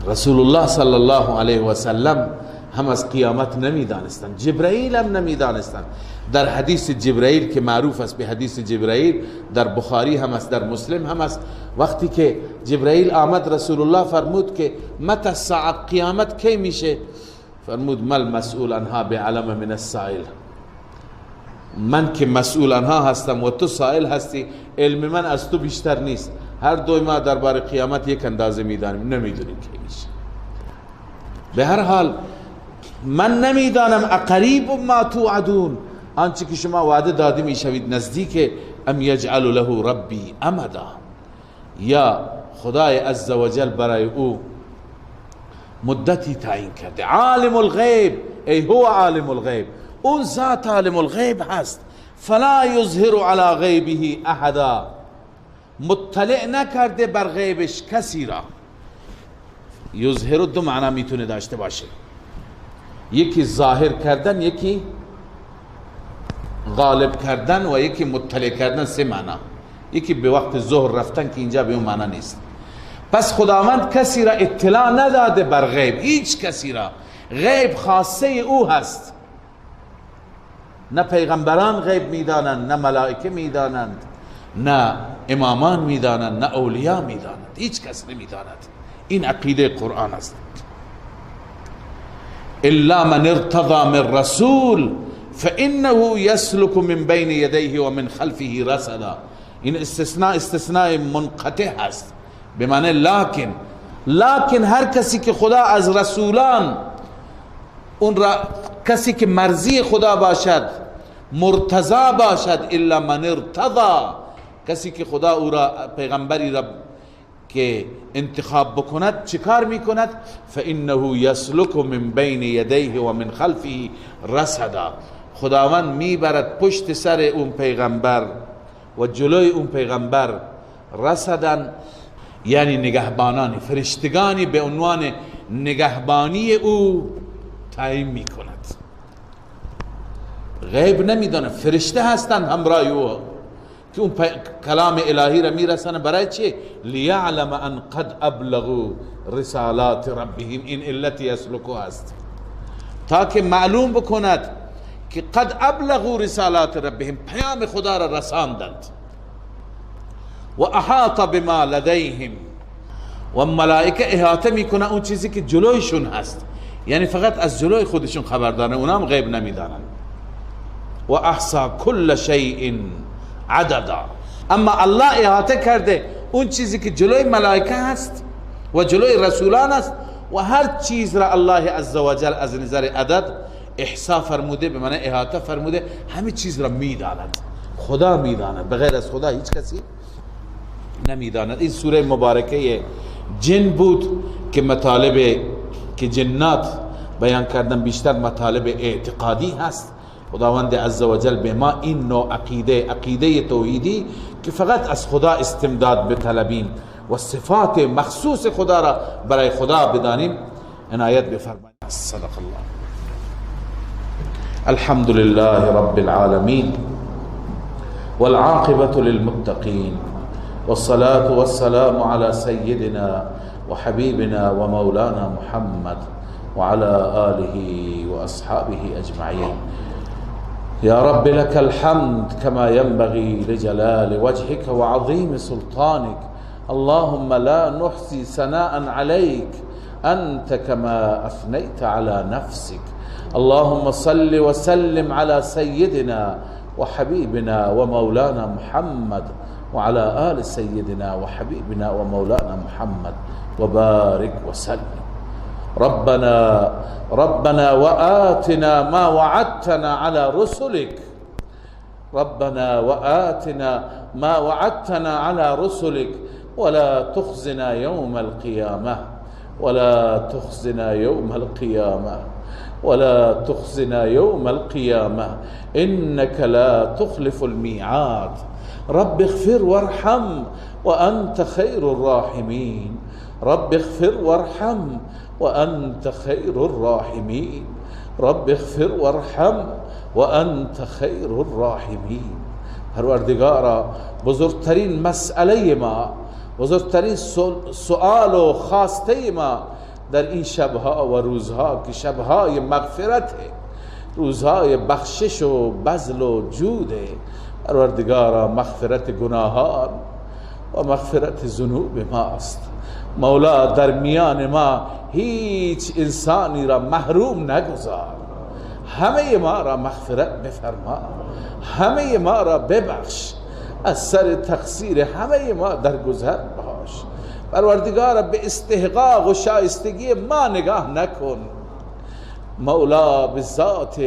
رسول الله صلی الله علیه و سلم هم از قیامت نمیدانستند، جبرائیل هم نمیدانستند. در حدیث جبرائیل که معروف است به حدیث جبرائیل، در بخاری هم است، در مسلم هم است، وقتی که جبرائیل آمد رسول الله فرمود که متى الساعه، قیامت کی میشه؟ فرمود مل مسئول عنها بعلم من السائل، من که مسئول عنها هستم و تو سائل هستی، علم من از تو بیشتر نیست. هر دوی ما درباره قیامت یک اندازه میدانیم، نمیدونیم کی میشه. به هر حال من نمیدانم، اقریب ما توعدون، آنچه که شما وعده داده میشوید نزدیک، ام یجعل له ربی امدا، یا خدای عزوجل برای او مدتی تعیین کرده. عالم الغیب، ای هو عالم الغیب، اون ذات عالم الغیب هست. فلا یظهر علی غیبه احدا، مطلع نکرده بر غیبش کسی را. یظهر دو معنی میتونه داشته باشه، یکی ظاهر کردن، یکی غالب کردن و یکی مطلع کردن. سه معنی. یکی به وقت ظهر رفتن که اینجا به اون معنی نیست. پس خداوند کسی را اطلاع نداده بر غیب، هیچ کسی را. غیب خاصه او هست، نه پیغمبران غیب میدانند، نه ملائکه میدانند، نه امامان میدانند، نه اولیاء میدانند، هیچ کس نمیداند. این عقیده قرآن است. الا من ارتضى من رسول فانه يسلك من بین یدیه و من خلفه رصدا. این استثناء منقطع هست، به معنی لکن هر کسی که خدا از رسولان اون را کسی که مرضی خدا باشد، مرتضی باشد، الا من ارتضى، کسی که خدا او را پیغمبری را که انتخاب بکند چیکار میکند؟ فانه یسلک من بین یدیه و من خلفه رصدا. خداوند میبرد پشت سر اون پیغمبر و جلوی اون پیغمبر رصدن، یعنی نگهبانانی، فرشتگانی به عنوان نگهبانی او تعیین میکند. غیب نمیدانه، فرشته هستند همراه او که اون کلام الهی را میرسن. برای چه؟ لیعلم ان قد ابلغوا رسالات ربهم، این علت یسلکو هست، تا که معلوم بکند که قد ابلغوا رسالات ربهم، پیام خدا را رساندند. و احاط بما لدیهم، و ملائکه احاطه میکنه اون چیزی که جلویشون هست، یعنی فقط از جلوی خودشون خبر دارن، اونام غیب نمیدانن. و احصا کل شیء عددا، اما الله احاطه کرده اون چیزی که جلوی ملائکه هست و جلوی رسولان است، و هر چیز را الله عزوجل از نظر عدد احصا فرموده، به معنی احاطه فرموده، همه چیز را میداند. خدا میداند، بغیر از خدا هیچ کسی نمیداند. این سوره مبارکه جن بود که مطالب که جنات بیان کردن بیشتر مطالب اعتقادی هست. خداوند عزوجل به ما این نوع عقیده توحیدی که فقط از خدا استمداد بطلبیم و صفات مخصوص خدا را برای خدا بدانیم عنایت بفرمایید. صدق الله. الحمد لله رب العالمين والعاقبة للمتقين والصلاة والسلام على سيدنا وحبيبنا ومولانا محمد وعلى آله وأصحابه أجمعين. يا رب لك الحمد كما ينبغي لجلال وجهك وعظيم سلطانك. اللهم لا نحصي ثناء عليك أنت كما أثنيت على نفسك. اللهم صل وسلم على سيدنا وحبيبنا ومولانا محمد وعلى آل سيدنا وحبيبنا ومولانا محمد وبارك وسلم. ربنا وآتنا ما وعدتنا على رسلك. ربنا وآتنا ما وعدتنا على رسلك ولا تخزنا يوم القيامة ولا تخزنا يوم القيامة ولا تخزنا يوم القيامة إنك لا تخلف الميعاد. رب اغفر وارحم وأنت خير الراحمين. رب اغفر وارحم وأنت خير الراحمين. رب اغفر وارحم وأنت خير الراحمين. پروردگارا، بزرگترین مسئله ما، بزرگترین سؤال و خواسته ما در این شبها و روزها که شبهای مغفرت، روزهای بخشش و بذل و جود، پروردگارا مغفرت گناهان و مغفرت ذنوب ماست. مولا، در میان ما هیچ انسانی را محروم نگذار. همه ما را مغفرت بفرما، همه ما را ببخش، از سر تقصیر همه ما درگذر باش. پروردگار، به استحقاق و شایستگی ما نگاه نکن. مولا، به ذات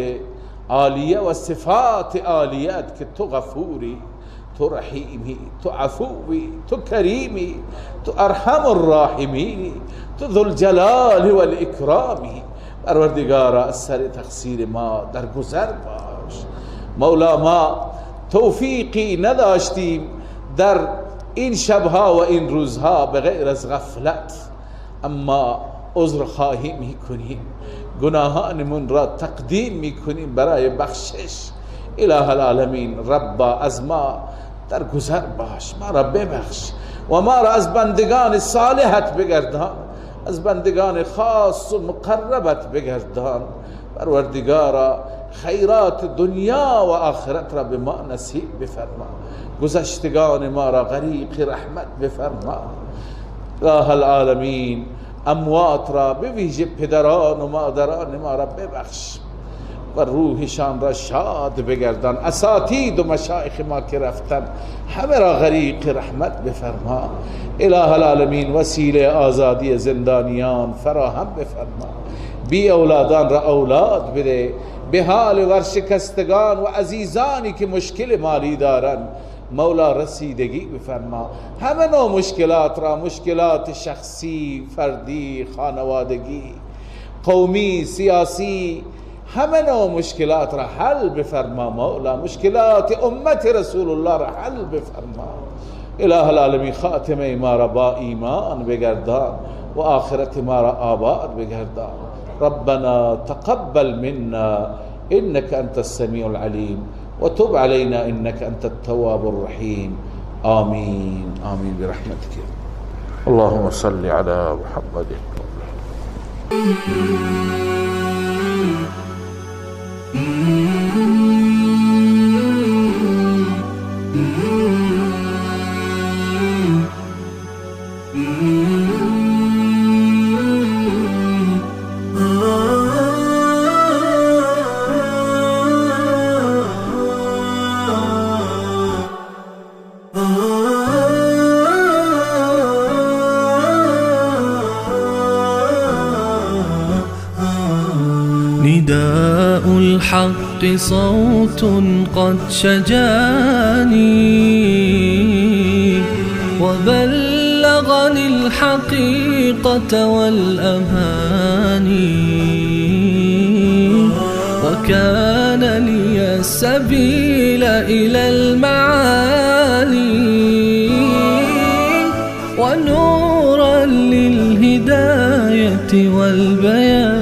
عالیه و صفات عالیت که تو غفوری، تو رحیمی، تو عفوی، تو کریمی، تو ارحم الراحمینی، تو ذو الجلال والاکرامی. پروردگارا، از سر تقصیر ما درگذر باش. مولا، ما توفیقی نداشتیم در این شبها و این روزها بغیر از غفلت، اما عذر خواهی میکنیم، گناهانمون را تقدیم میکنیم برای بخشش. اله العالمین، ربا، از ما درگذر باش، ما را ببخش و ما را از بندگان صالحت بگردان، از بندگان خاص و مقربت بگردان. پروردگارا، خیرات دنیا و آخرت را به ما نصیب بفرما، گذشتگان ما را غریق رحمت بفرما. اله العالمین، اموات را به ویژه پدران و مادران ما را ببخش و روحشان را شاد بگردان. اساتید و مشایخ ما که رفتن همه را غریق رحمت بفرما. اله العالمین وسیله آزادی زندانیان فراهم بفرما. بی اولادان را اولاد بده. به حال ورشکستگان و عزیزانی که مشکل مالی دارند مولا رسیدگی بفرما. همه نوع مشکلات را، مشکلات شخصی، فردی، خانوادگی، قومی، سیاسی، همه نوع مشکلات را حل بفرما مولا. مشکلات امت رسول الله را حل بفرما. اله العالمین خاتمه ما را با ایمان بگردان و آخرت ما را آباد بگردان. ربنا تقبل منا انك انت السميع العليم وتب علينا انك انت التواب الرحيم. آمين آمين برحمتك. اللهم صل على محمد. نداء الحق صوت قد شجاني وبلغني الحقيقة والأماني وكان لي السبيل إلى المعالي ونورا للهداية والبيان.